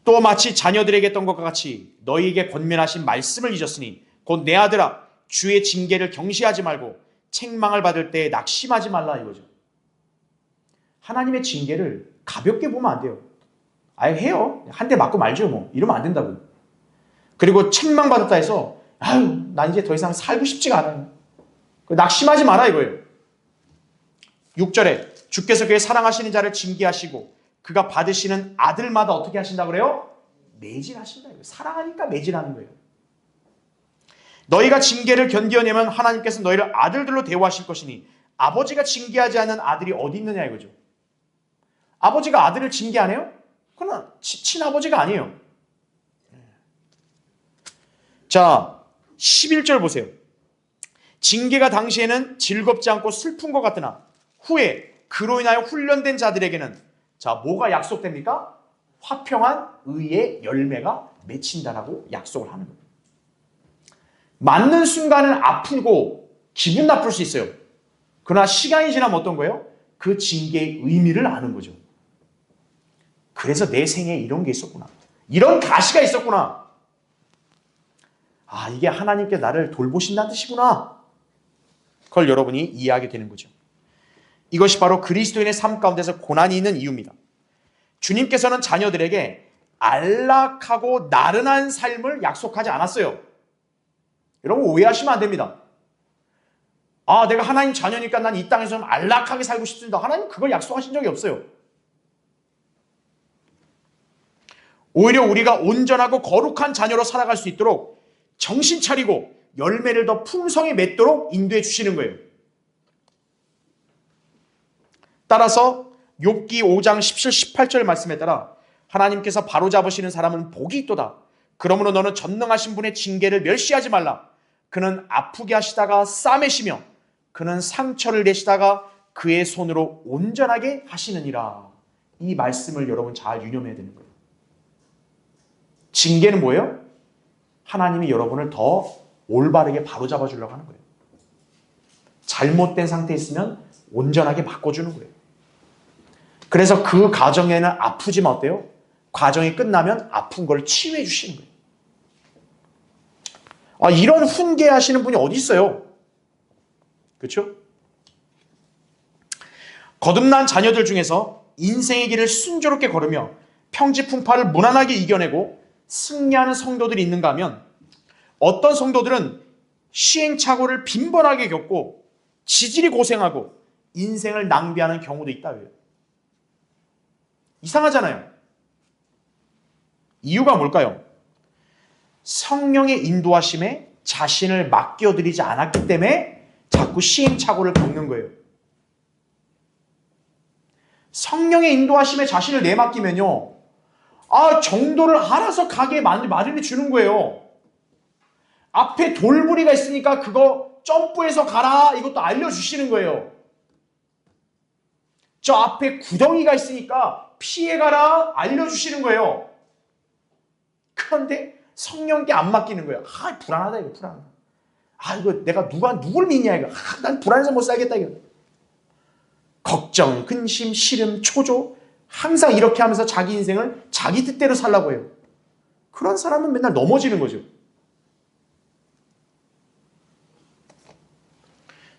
또 마치 자녀들에게 했던 것과 같이 너희에게 권면하신 말씀을 잊었으니 곧 내 아들아 주의 징계를 경시하지 말고 책망을 받을 때 낙심하지 말라 이거죠. 하나님의 징계를 가볍게 보면 안 돼요. 아예 해요. 한 대 맞고 말죠 뭐. 이러면 안 된다고요. 그리고 책망받았다 해서 아유 난 이제 더 이상 살고 싶지가 않아요. 낙심하지 마라 이거예요. 6절에 주께서 그의 사랑하시는 자를 징계하시고 그가 받으시는 아들마다 어떻게 하신다고 그래요? 매질하신다. 사랑하니까 매질하는 거예요. 너희가 징계를 견디어내면 하나님께서 너희를 아들들로 대우하실 것이니 아버지가 징계하지 않는 아들이 어디 있느냐 이거죠. 아버지가 아들을 징계 안 해요? 그건 친아버지가 아니에요. 자, 11절 보세요. 징계가 당시에는 즐겁지 않고 슬픈 것 같으나 후에 그로 인하여 훈련된 자들에게는 자, 뭐가 약속됩니까? 화평한 의의 열매가 맺힌다라고 약속을 하는 거예요. 맞는 순간은 아프고 기분 나쁠 수 있어요. 그러나 시간이 지나면 어떤 거예요? 그 징계의 의미를 아는 거죠. 그래서 내 생에 이런 게 있었구나. 이런 가시가 있었구나. 아, 이게 하나님께 나를 돌보신다는 뜻이구나. 그걸 여러분이 이해하게 되는 거죠. 이것이 바로 그리스도인의 삶 가운데서 고난이 있는 이유입니다. 주님께서는 자녀들에게 안락하고 나른한 삶을 약속하지 않았어요. 여러분 오해하시면 안 됩니다. 아, 내가 하나님 자녀니까 난 이 땅에서 좀 안락하게 살고 싶습니다. 하나님 그걸 약속하신 적이 없어요. 오히려 우리가 온전하고 거룩한 자녀로 살아갈 수 있도록 정신 차리고 열매를 더 풍성히 맺도록 인도해 주시는 거예요. 따라서 욥기 5장 17, 18절 말씀에 따라 하나님께서 바로잡으시는 사람은 복이 있도다. 그러므로 너는 전능하신 분의 징계를 멸시하지 말라. 그는 아프게 하시다가 싸매시며 그는 상처를 내시다가 그의 손으로 온전하게 하시느니라. 이 말씀을 여러분 잘 유념해야 되는 거예요. 징계는 뭐예요? 하나님이 여러분을 더 올바르게 바로잡아 주려고 하는 거예요. 잘못된 상태에 있으면 온전하게 바꿔주는 거예요. 그래서 그 과정에는 아프지만 어때요? 과정이 끝나면 아픈 걸 치유해 주시는 거예요. 아, 이런 훈계하시는 분이 어디 있어요? 그렇죠? 거듭난 자녀들 중에서 인생의 길을 순조롭게 걸으며 평지풍파를 무난하게 이겨내고 승리하는 성도들이 있는가 하면 어떤 성도들은 시행착오를 빈번하게 겪고 지질이 고생하고 인생을 낭비하는 경우도 있다고요. 이상하잖아요. 이유가 뭘까요? 성령의 인도하심에 자신을 맡겨드리지 않았기 때문에 자꾸 시행착오를 겪는 거예요. 성령의 인도하심에 자신을 내맡기면요, 아, 정도를 알아서 가게 마련해 주는 거예요. 앞에 돌부리가 있으니까 그거 점프해서 가라, 이것도 알려주시는 거예요. 저 앞에 구덩이가 있으니까 피해가라, 알려주시는 거예요. 그런데 성령께 안 맡기는 거예요. 아, 불안하다, 이거 불안하다. 아, 이거 내가 누굴 믿냐, 이거. 아, 난 불안해서 못 살겠다, 이거. 걱정, 근심, 시름, 초조, 항상 이렇게 하면서 자기 인생을 자기 뜻대로 살라고 해요. 그런 사람은 맨날 넘어지는 거죠.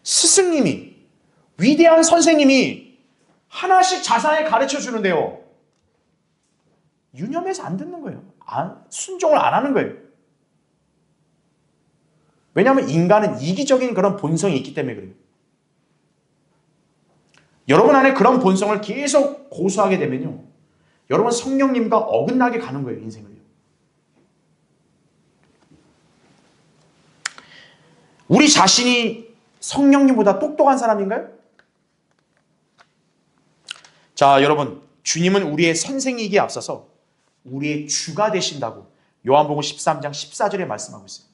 스승님이, 위대한 선생님이 하나씩 자세하게 가르쳐 주는데요, 유념해서 안 듣는 거예요. 순종을 안 하는 거예요. 왜냐하면 인간은 이기적인 그런 본성이 있기 때문에 그래요. 여러분 안에 그런 본성을 계속 고수하게 되면요, 여러분 성령님과 어긋나게 가는 거예요, 인생을요. 우리 자신이 성령님보다 똑똑한 사람인가요? 자, 여러분, 주님은 우리의 선생이기에 앞서서 우리의 주가 되신다고 요한복음 13장 14절에 말씀하고 있어요.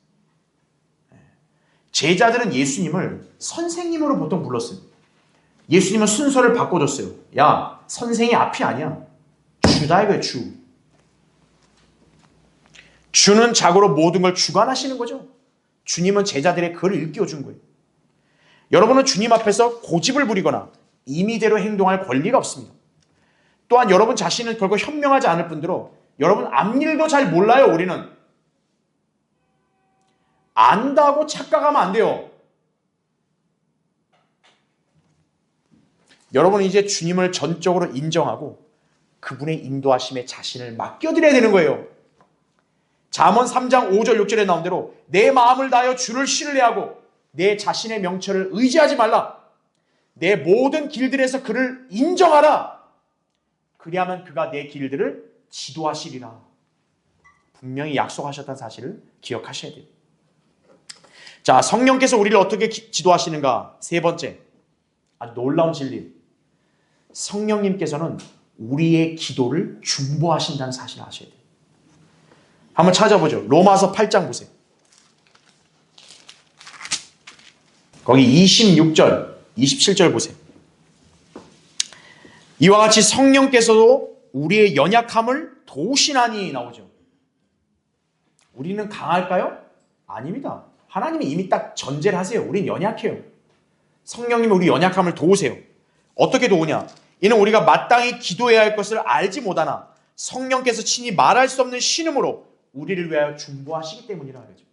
제자들은 예수님을 선생님으로 보통 불렀어요. 예수님은 순서를 바꿔줬어요. 야, 선생이 앞이 아니야. 주다 이거예요, 주. 주는 자고로 모든 걸 주관하시는 거죠. 주님은 제자들의 글을 일깨워준 거예요. 여러분은 주님 앞에서 고집을 부리거나 임의대로 행동할 권리가 없습니다. 또한 여러분 자신은 결코 현명하지 않을 뿐더러 여러분 앞일도 잘 몰라요. 우리는 안다고 착각하면 안 돼요. 여러분은 이제 주님을 전적으로 인정하고 그분의 인도하심에 자신을 맡겨드려야 되는 거예요. 잠언 3장 5절 6절에 나온 대로 내 마음을 다하여 주를 신뢰하고 내 자신의 명철을 의지하지 말라. 내 모든 길들에서 그를 인정하라. 그리하면 그가 내 길들을 지도하시리라. 분명히 약속하셨다는 사실을 기억하셔야 돼요. 자, 성령께서 우리를 어떻게 지도하시는가? 세 번째, 아주 놀라운 진리. 성령님께서는 우리의 기도를 중보하신다는 사실을 아셔야 돼요. 한번 찾아보죠. 로마서 8장 보세요. 거기 26절, 27절 보세요. 이와 같이 성령께서도 우리의 연약함을 도우시나니 나오죠. 우리는 강할까요? 아닙니다. 하나님이 이미 딱 전제를 하세요. 우린 연약해요. 성령님이 우리 연약함을 도우세요. 어떻게 도우냐? 이는 우리가 마땅히 기도해야 할 것을 알지 못하나 성령께서 친히 말할 수 없는 신음으로 우리를 위하여 중보하시기 때문이라 하죠.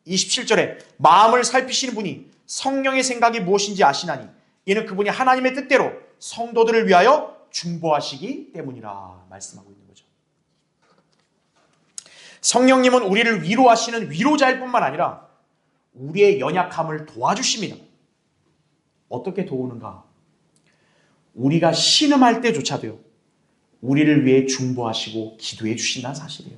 27절에 마음을 살피시는 분이 성령의 생각이 무엇인지 아시나니 이는 그분이 하나님의 뜻대로 성도들을 위하여 중보하시기 때문이라 말씀하고 있는 거죠. 성령님은 우리를 위로하시는 위로자일 뿐만 아니라 우리의 연약함을 도와주십니다. 어떻게 도우는가? 우리가 신음할 때조차도요, 우리를 위해 중보하시고 기도해 주신다는 사실이에요.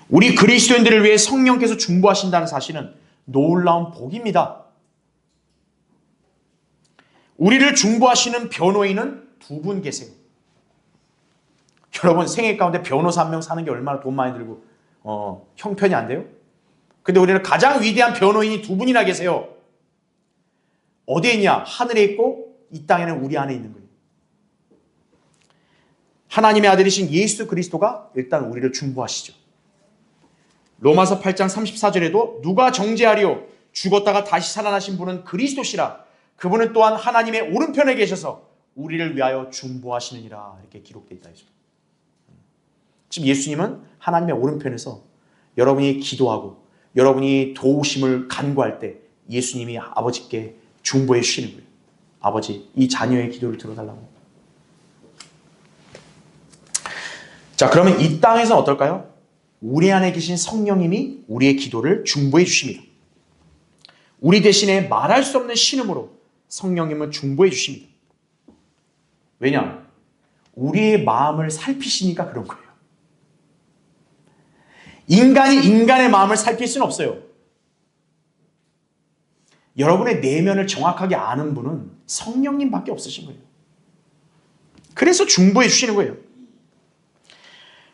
우리 그리스도인들을 위해 성령께서 중보하신다는 사실은 놀라운 복입니다. 우리를 중보하시는 변호인은 두 분 계세요. 여러분, 생애 가운데 변호사 한 명 사는 게 얼마나 돈 많이 들고 형편이 안 돼요? 근데 우리는 가장 위대한 변호인이 두 분이나 계세요. 어디에 있냐? 하늘에 있고 이 땅에는 우리 안에 있는 거예요. 하나님의 아들이신 예수 그리스도가 일단 우리를 중보하시죠. 로마서 8장 34절에도 누가 정죄하리요? 죽었다가 다시 살아나신 분은 그리스도시라. 그분은 또한 하나님의 오른편에 계셔서 우리를 위하여 중보하시느니라. 이렇게 기록되어 있다. 지금 예수님은 하나님의 오른편에서 여러분이 기도하고 여러분이 도우심을 간구할 때 예수님이 아버지께 중보해 주시는 거예요. 아버지, 이 자녀의 기도를 들어달라고. 자, 그러면 이 땅에서 어떨까요? 우리 안에 계신 성령님이 우리의 기도를 중보해 주십니다. 우리 대신에 말할 수 없는 신음으로 성령님은 중보해 주십니다. 왜냐? 우리의 마음을 살피시니까 그런 거예요. 인간이 인간의 마음을 살필 수는 없어요. 여러분의 내면을 정확하게 아는 분은 성령님밖에 없으신 거예요. 그래서 중보해 주시는 거예요.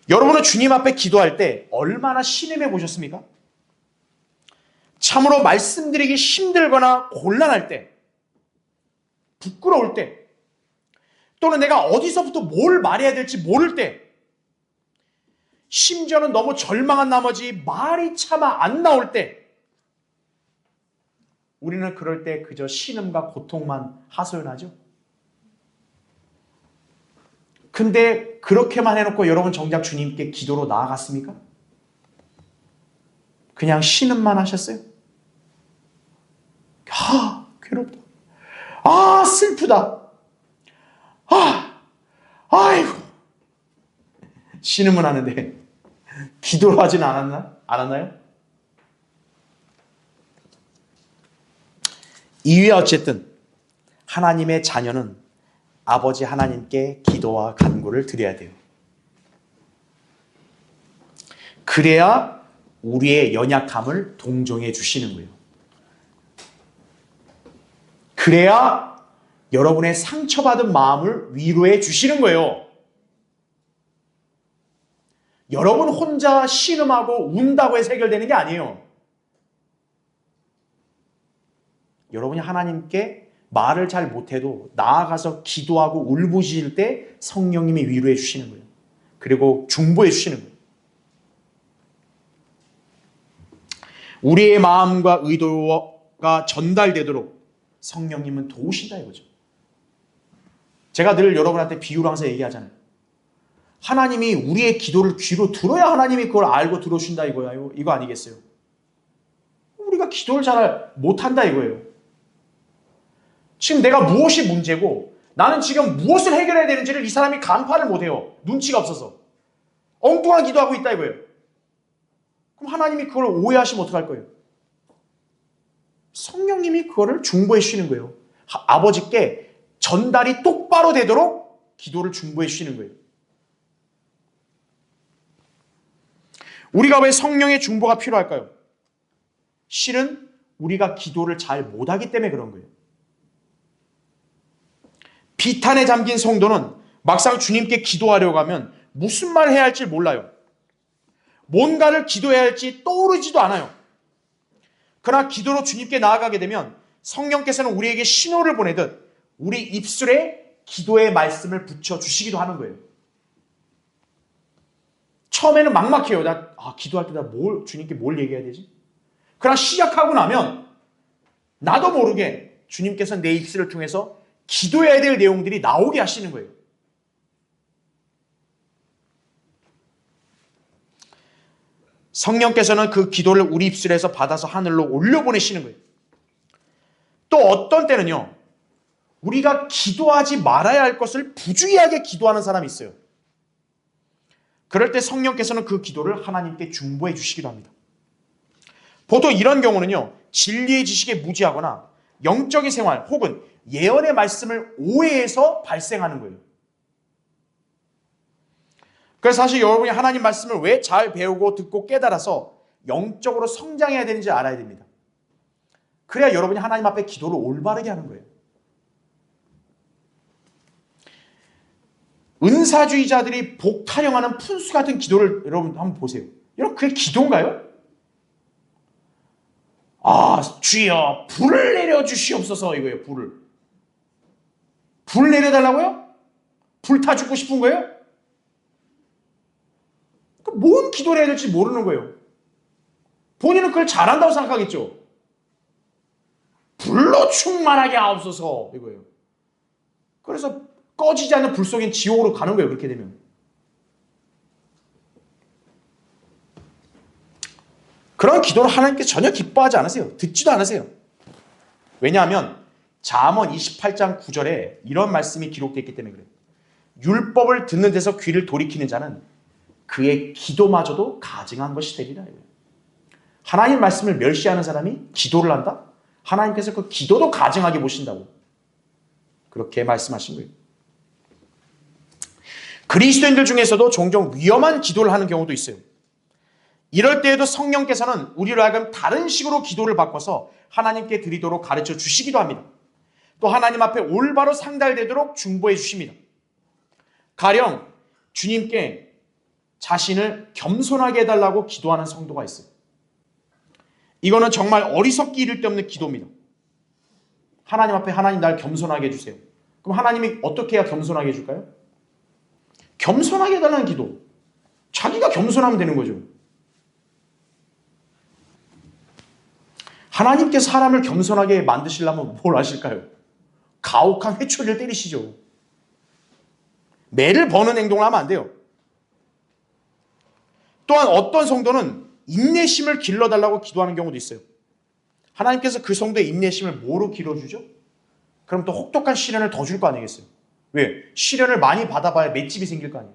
여러분은 주님 앞에 기도할 때 얼마나 신음해 보셨습니까? 참으로 말씀드리기 힘들거나 곤란할 때, 부끄러울 때, 또는 내가 어디서부터 뭘 말해야 될지 모를 때, 심지어는 너무 절망한 나머지 말이 차마 안 나올 때, 우리는 그럴 때 그저 신음과 고통만 하소연하죠. 근데 그렇게만 해놓고 여러분 정작 주님께 기도로 나아갔습니까? 그냥 신음만 하셨어요? 아, 괴롭다. 아, 슬프다. 아이고. 신음은 하는데 기도를 하진 않았나요? 이유야 어쨌든 하나님의 자녀는 아버지 하나님께 기도와 간구를 드려야 돼요. 그래야 우리의 연약함을 동정해 주시는 거예요. 그래야 여러분의 상처받은 마음을 위로해 주시는 거예요. 여러분 혼자 신음하고 운다고 해서 해결되는 게 아니에요. 여러분이 하나님께 말을 잘 못해도 나아가서 기도하고 울부짖을 때 성령님이 위로해 주시는 거예요. 그리고 중보해 주시는 거예요. 우리의 마음과 의도가 전달되도록 성령님은 도우신다 이거죠. 제가 늘 여러분한테 비유를 항상 얘기하잖아요. 하나님이 우리의 기도를 귀로 들어야 하나님이 그걸 알고 들어주신다 이거예요. 이거 아니겠어요? 우리가 기도를 잘 못한다 이거예요. 지금 내가 무엇이 문제고 나는 지금 무엇을 해결해야 되는지를 이 사람이 간파를 못해요. 눈치가 없어서. 엉뚱한 기도하고 있다 이거예요. 그럼 하나님이 그걸 오해하시면 어떡할 거예요? 성령님이 그거를 중보해 주시는 거예요. 아버지께 전달이 똑바로 되도록 기도를 중보해 주시는 거예요. 우리가 왜 성령의 중보가 필요할까요? 실은 우리가 기도를 잘 못하기 때문에 그런 거예요. 비탄에 잠긴 성도는 막상 주님께 기도하려고 하면 무슨 말 해야 할지 몰라요. 뭔가를 기도해야 할지 떠오르지도 않아요. 그러나 기도로 주님께 나아가게 되면 성령께서는 우리에게 신호를 보내듯 우리 입술에 기도의 말씀을 붙여주시기도 하는 거예요. 처음에는 막막해요. 기도할 때 주님께 뭘 얘기해야 되지? 그러나 시작하고 나면 나도 모르게 주님께서 내 입술을 통해서 기도해야 될 내용들이 나오게 하시는 거예요. 성령께서는 그 기도를 우리 입술에서 받아서 하늘로 올려보내시는 거예요. 또 어떤 때는요, 우리가 기도하지 말아야 할 것을 부주의하게 기도하는 사람이 있어요. 그럴 때 성령께서는 그 기도를 하나님께 중보해 주시기도 합니다. 보통 이런 경우는요, 진리의 지식에 무지하거나 영적인 생활 혹은 예언의 말씀을 오해해서 발생하는 거예요. 그래서 사실 여러분이 하나님 말씀을 왜 잘 배우고 듣고 깨달아서 영적으로 성장해야 되는지 알아야 됩니다. 그래야 여러분이 하나님 앞에 기도를 올바르게 하는 거예요. 은사주의자들이 복 타령하는 푼수 같은 기도를 여러분 한번 보세요. 여러분 그게 기도인가요? 주여 불을 내려주시옵소서 이거예요. 불 내려달라고요? 불 타 죽고 싶은 거예요? 뭔 기도를 해야 될지 모르는 거예요. 본인은 그걸 잘한다고 생각하겠죠. 불로 충만하게 하옵소서 이거예요. 그래서 꺼지지 않는 불 속엔 지옥으로 가는 거예요. 그렇게 되면. 그런 기도를 하나님께 전혀 기뻐하지 않으세요. 듣지도 않으세요. 왜냐하면 잠언 28장 9절에 이런 말씀이 기록되어 있기 때문에 그래요. 율법을 듣는 데서 귀를 돌이키는 자는 그의 기도마저도 가증한 것이 되리라. 하나님 말씀을 멸시하는 사람이 기도를 한다? 하나님께서 그 기도도 가증하게 보신다고. 그렇게 말씀하신 거예요. 그리스도인들 중에서도 종종 위험한 기도를 하는 경우도 있어요. 이럴 때에도 성령께서는 우리로 하여금 다른 식으로 기도를 바꿔서 하나님께 드리도록 가르쳐 주시기도 합니다. 또 하나님 앞에 올바로 상달되도록 중보해 주십니다. 가령 주님께 자신을 겸손하게 해달라고 기도하는 성도가 있어요. 이거는 정말 어리석기 이를 데 없는 기도입니다. 하나님 앞에 하나님 날 겸손하게 해주세요. 그럼 하나님이 어떻게 해야 겸손하게 해줄까요? 겸손하게 해달라는 기도. 자기가 겸손하면 되는 거죠. 하나님께서 사람을 겸손하게 만드시려면 뭘 하실까요? 가혹한 회초리를 때리시죠. 매를 버는 행동을 하면 안 돼요. 또한 어떤 성도는 인내심을 길러달라고 기도하는 경우도 있어요. 하나님께서 그 성도의 인내심을 뭐로 길어주죠? 그럼 또 혹독한 시련을 더 줄 거 아니겠어요? 왜? 시련을 많이 받아봐야 맷집이 생길 거 아니에요.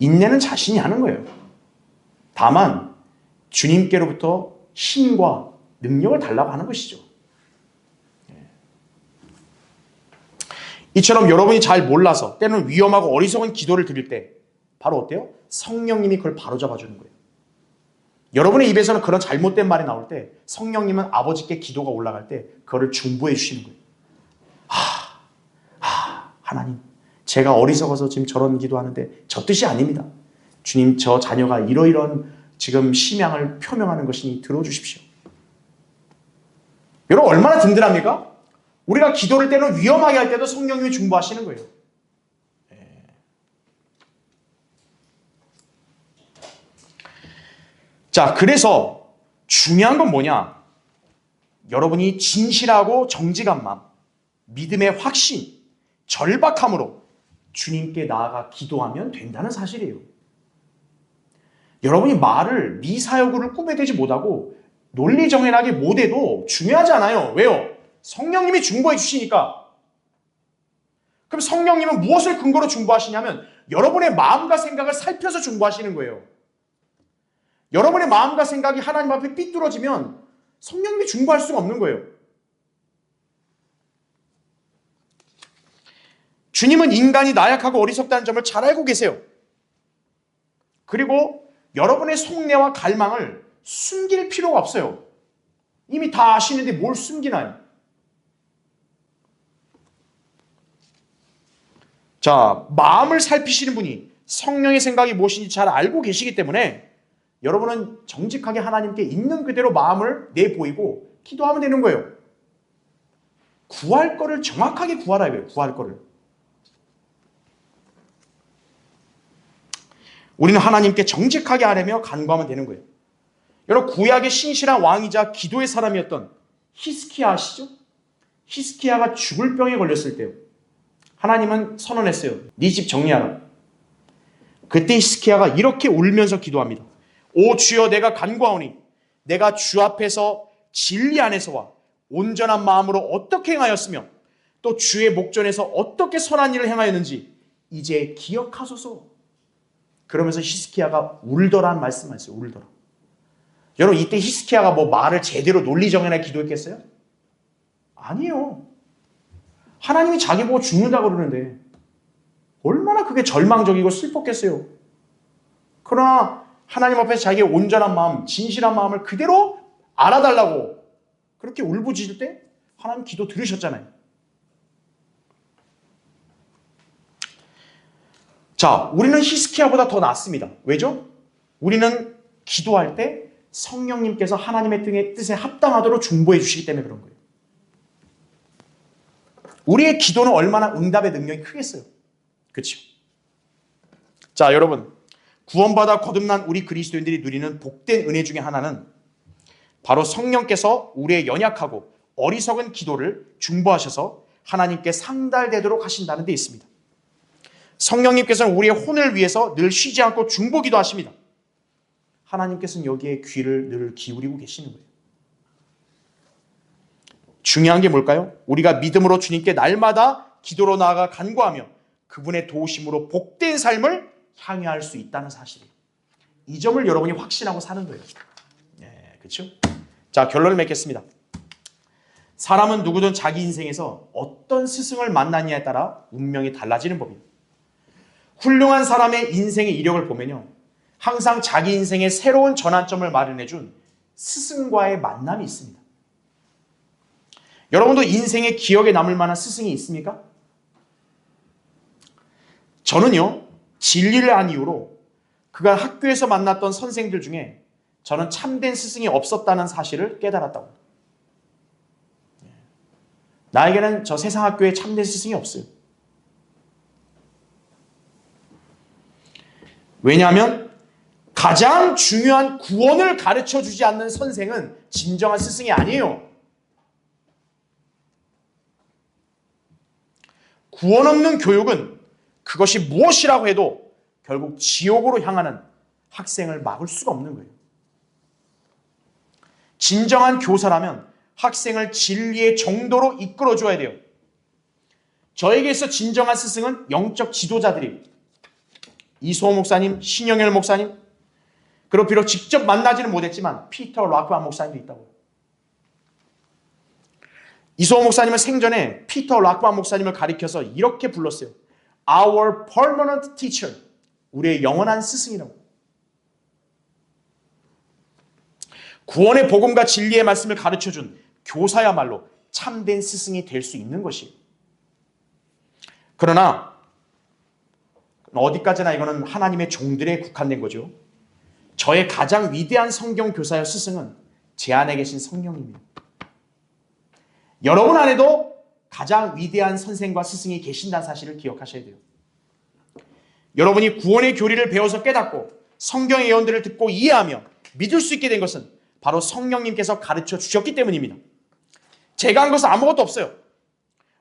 인내는 자신이 하는 거예요. 다만 주님께로부터 힘과 능력을 달라고 하는 것이죠. 이처럼 여러분이 잘 몰라서 때로는 위험하고 어리석은 기도를 드릴 때 바로 어때요? 성령님이 그걸 바로잡아 주는 거예요. 여러분의 입에서는 그런 잘못된 말이 나올 때 성령님은 아버지께 기도가 올라갈 때 그거를 중보해 주시는 거예요. 하나님, 제가 어리석어서 지금 저런 기도하는데 저 뜻이 아닙니다. 주님, 저 자녀가 이러이러한 지금 심양을 표명하는 것이니 들어주십시오. 여러분 얼마나 든든합니까? 우리가 기도를 때는 위험하게 할 때도 성령님이 중보하시는 거예요. 자, 그래서 중요한 건 뭐냐? 여러분이 진실하고 정직한 마음, 믿음의 확신, 절박함으로 주님께 나아가 기도하면 된다는 사실이에요. 여러분이 말을 미사여구를 꾸며대지 못하고 논리정연하게 못해도 중요하지 않아요. 왜요? 성령님이 중보해 주시니까. 그럼 성령님은 무엇을 근거로 중보하시냐면 여러분의 마음과 생각을 살펴서 중보하시는 거예요. 여러분의 마음과 생각이 하나님 앞에 삐뚤어지면 성령님이 중보할 수가 없는 거예요. 주님은 인간이 나약하고 어리석다는 점을 잘 알고 계세요. 그리고 여러분의 속내와 갈망을 숨길 필요가 없어요. 이미 다 아시는데 뭘 숨기나요? 자, 마음을 살피시는 분이 성령의 생각이 무엇인지 잘 알고 계시기 때문에 여러분은 정직하게 하나님께 있는 그대로 마음을 내보이고 기도하면 되는 거예요. 구할 거를 정확하게 구하라 이거예요. 구할 거를. 우리는 하나님께 정직하게 아뢰며 간구하면 되는 거예요. 여러분, 구약의 신실한 왕이자 기도의 사람이었던 히스기야 아시죠? 히스기야가 죽을 병에 걸렸을 때요. 하나님은 선언했어요. 네 집 정리하라. 그때 히스기야가 이렇게 울면서 기도합니다. 오 주여, 내가 간구하오니 내가 주 앞에서 진리 안에서와 온전한 마음으로 어떻게 행하였으며 또 주의 목전에서 어떻게 선한 일을 행하였는지 이제 기억하소서. 그러면서 히스기야가 울더란 말씀하셨어요. 울더라. 여러분, 이때 히스기야가 뭐 말을 제대로 논리정연하게 기도했겠어요? 아니에요. 하나님이 자기 보고 죽는다고 그러는데 얼마나 그게 절망적이고 슬펐겠어요. 그러나 하나님 앞에서 자기의 온전한 마음, 진실한 마음을 그대로 알아달라고 그렇게 울부짖을 때 하나님 기도 들으셨잖아요. 자, 우리는 히스기야보다 더 낫습니다. 왜죠? 우리는 기도할 때 성령님께서 하나님의 뜻에 합당하도록 중보해 주시기 때문에 그런 거예요. 우리의 기도는 얼마나 응답의 능력이 크겠어요. 그렇죠? 자, 여러분, 구원받아 거듭난 우리 그리스도인들이 누리는 복된 은혜 중에 하나는 바로 성령께서 우리의 연약하고 어리석은 기도를 중보하셔서 하나님께 상달되도록 하신다는 데 있습니다. 성령님께서는 우리의 혼을 위해서 늘 쉬지 않고 중보기도 하십니다. 하나님께서는 여기에 귀를 늘 기울이고 계시는 거예요. 중요한 게 뭘까요? 우리가 믿음으로 주님께 날마다 기도로 나아가 간구하며 그분의 도우심으로 복된 삶을 향유할 수 있다는 사실이에요. 이 점을 여러분이 확신하고 사는 거예요. 네, 그렇죠? 자, 결론을 맺겠습니다. 사람은 누구든 자기 인생에서 어떤 스승을 만나느냐에 따라 운명이 달라지는 법입니다. 훌륭한 사람의 인생의 이력을 보면요, 항상 자기 인생의 새로운 전환점을 마련해준 스승과의 만남이 있습니다. 여러분도 인생의 기억에 남을 만한 스승이 있습니까? 저는요, 진리를 안 이유로 그가 학교에서 만났던 선생들 중에 저는 참된 스승이 없었다는 사실을 깨달았다고 합니다. 나에게는 저 세상 학교에 참된 스승이 없어요. 왜냐하면 가장 중요한 구원을 가르쳐 주지 않는 선생은 진정한 스승이 아니에요. 구원 없는 교육은 그것이 무엇이라고 해도 결국 지옥으로 향하는 학생을 막을 수가 없는 거예요. 진정한 교사라면 학생을 진리의 정도로 이끌어줘야 돼요. 저에게서 진정한 스승은 영적 지도자들이에요. 이소호 목사님, 신영열 목사님, 그리고 비록 직접 만나지는 못했지만 피터 락반 목사님도 있다고. 이소호 목사님은 생전에 피터 락반 목사님을 가리켜서 이렇게 불렀어요. Our permanent teacher, 우리의 영원한 스승이라고. 구원의 복음과 진리의 말씀을 가르쳐준 교사야말로 참된 스승이 될 수 있는 것이에요. 그러나 어디까지나 이거는 하나님의 종들에 국한된 거죠. 저의 가장 위대한 성경 교사여 스승은 제 안에 계신 성령님입니다. 여러분 안에도 가장 위대한 선생과 스승이 계신다는 사실을 기억하셔야 돼요. 여러분이 구원의 교리를 배워서 깨닫고 성경의 예언들을 듣고 이해하며 믿을 수 있게 된 것은 바로 성령님께서 가르쳐 주셨기 때문입니다. 제가 한 것은 아무것도 없어요.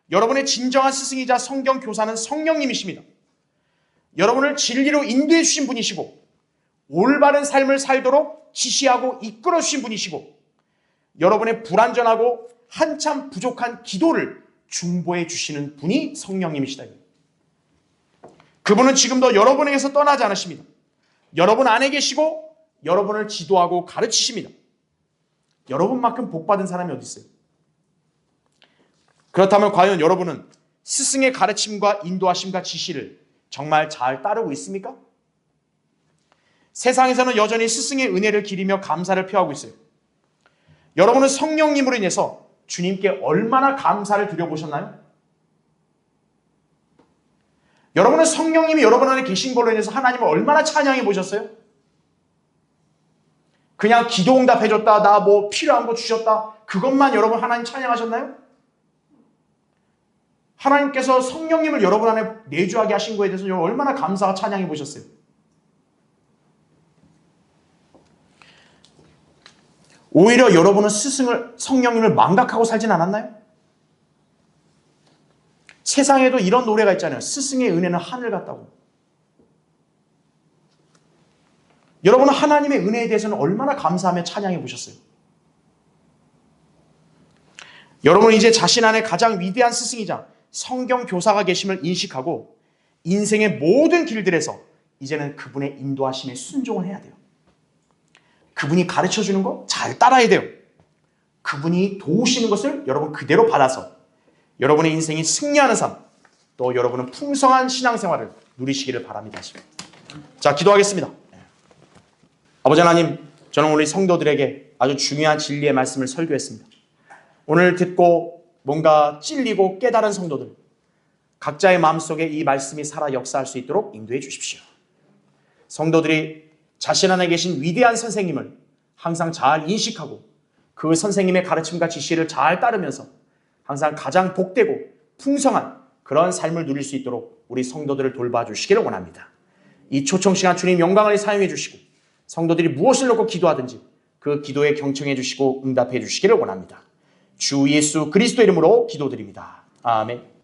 여러분의 진정한 스승이자 성경 교사는 성령님이십니다. 여러분을 진리로 인도해 주신 분이시고 올바른 삶을 살도록 지시하고 이끌어 주신 분이시고 여러분의 불완전하고 한참 부족한 기도를 중보해 주시는 분이 성령님이시다. 그분은 지금도 여러분에게서 떠나지 않으십니다. 여러분 안에 계시고 여러분을 지도하고 가르치십니다. 여러분만큼 복받은 사람이 어디 있어요? 그렇다면 과연 여러분은 스승의 가르침과 인도하심과 지시를 정말 잘 따르고 있습니까? 세상에서는 여전히 스승의 은혜를 기리며 감사를 표하고 있어요. 여러분은 성령님으로 인해서 주님께 얼마나 감사를 드려보셨나요? 여러분은 성령님이 여러분 안에 계신 걸로 인해서 하나님을 얼마나 찬양해 보셨어요? 그냥 기도 응답해줬다, 나 뭐 필요한 거 주셨다, 그것만 여러분 하나님 찬양하셨나요? 하나님께서 성령님을 여러분 안에 내주하게 하신 거에 대해서 여러분 얼마나 감사와 찬양해 보셨어요? 오히려 여러분은 성령님을 망각하고 살진 않았나요? 세상에도 이런 노래가 있잖아요. 스승의 은혜는 하늘 같다고. 여러분은 하나님의 은혜에 대해서는 얼마나 감사하며 찬양해 보셨어요? 여러분은 이제 자신 안에 가장 위대한 스승이자 성경 교사가 계심을 인식하고 인생의 모든 길들에서 이제는 그분의 인도하심에 순종을 해야 돼요. 그분이 가르쳐주는 거 잘 따라야 돼요. 그분이 도우시는 것을 여러분 그대로 받아서 여러분의 인생이 승리하는 삶, 또 여러분은 풍성한 신앙생활을 누리시기를 바랍니다. 자, 기도하겠습니다. 아버지 하나님, 저는 오늘 성도들에게 아주 중요한 진리의 말씀을 설교했습니다. 오늘 듣고 뭔가 찔리고 깨달은 성도들, 각자의 마음속에 이 말씀이 살아 역사할 수 있도록 인도해 주십시오. 성도들이 자신 안에 계신 위대한 선생님을 항상 잘 인식하고 그 선생님의 가르침과 지시를 잘 따르면서 항상 가장 복되고 풍성한 그런 삶을 누릴 수 있도록 우리 성도들을 돌봐주시기를 원합니다. 이 초청시간 주님 영광을 사용해 주시고 성도들이 무엇을 놓고 기도하든지 그 기도에 경청해 주시고 응답해 주시기를 원합니다. 주 예수 그리스도 이름으로 기도드립니다. 아멘.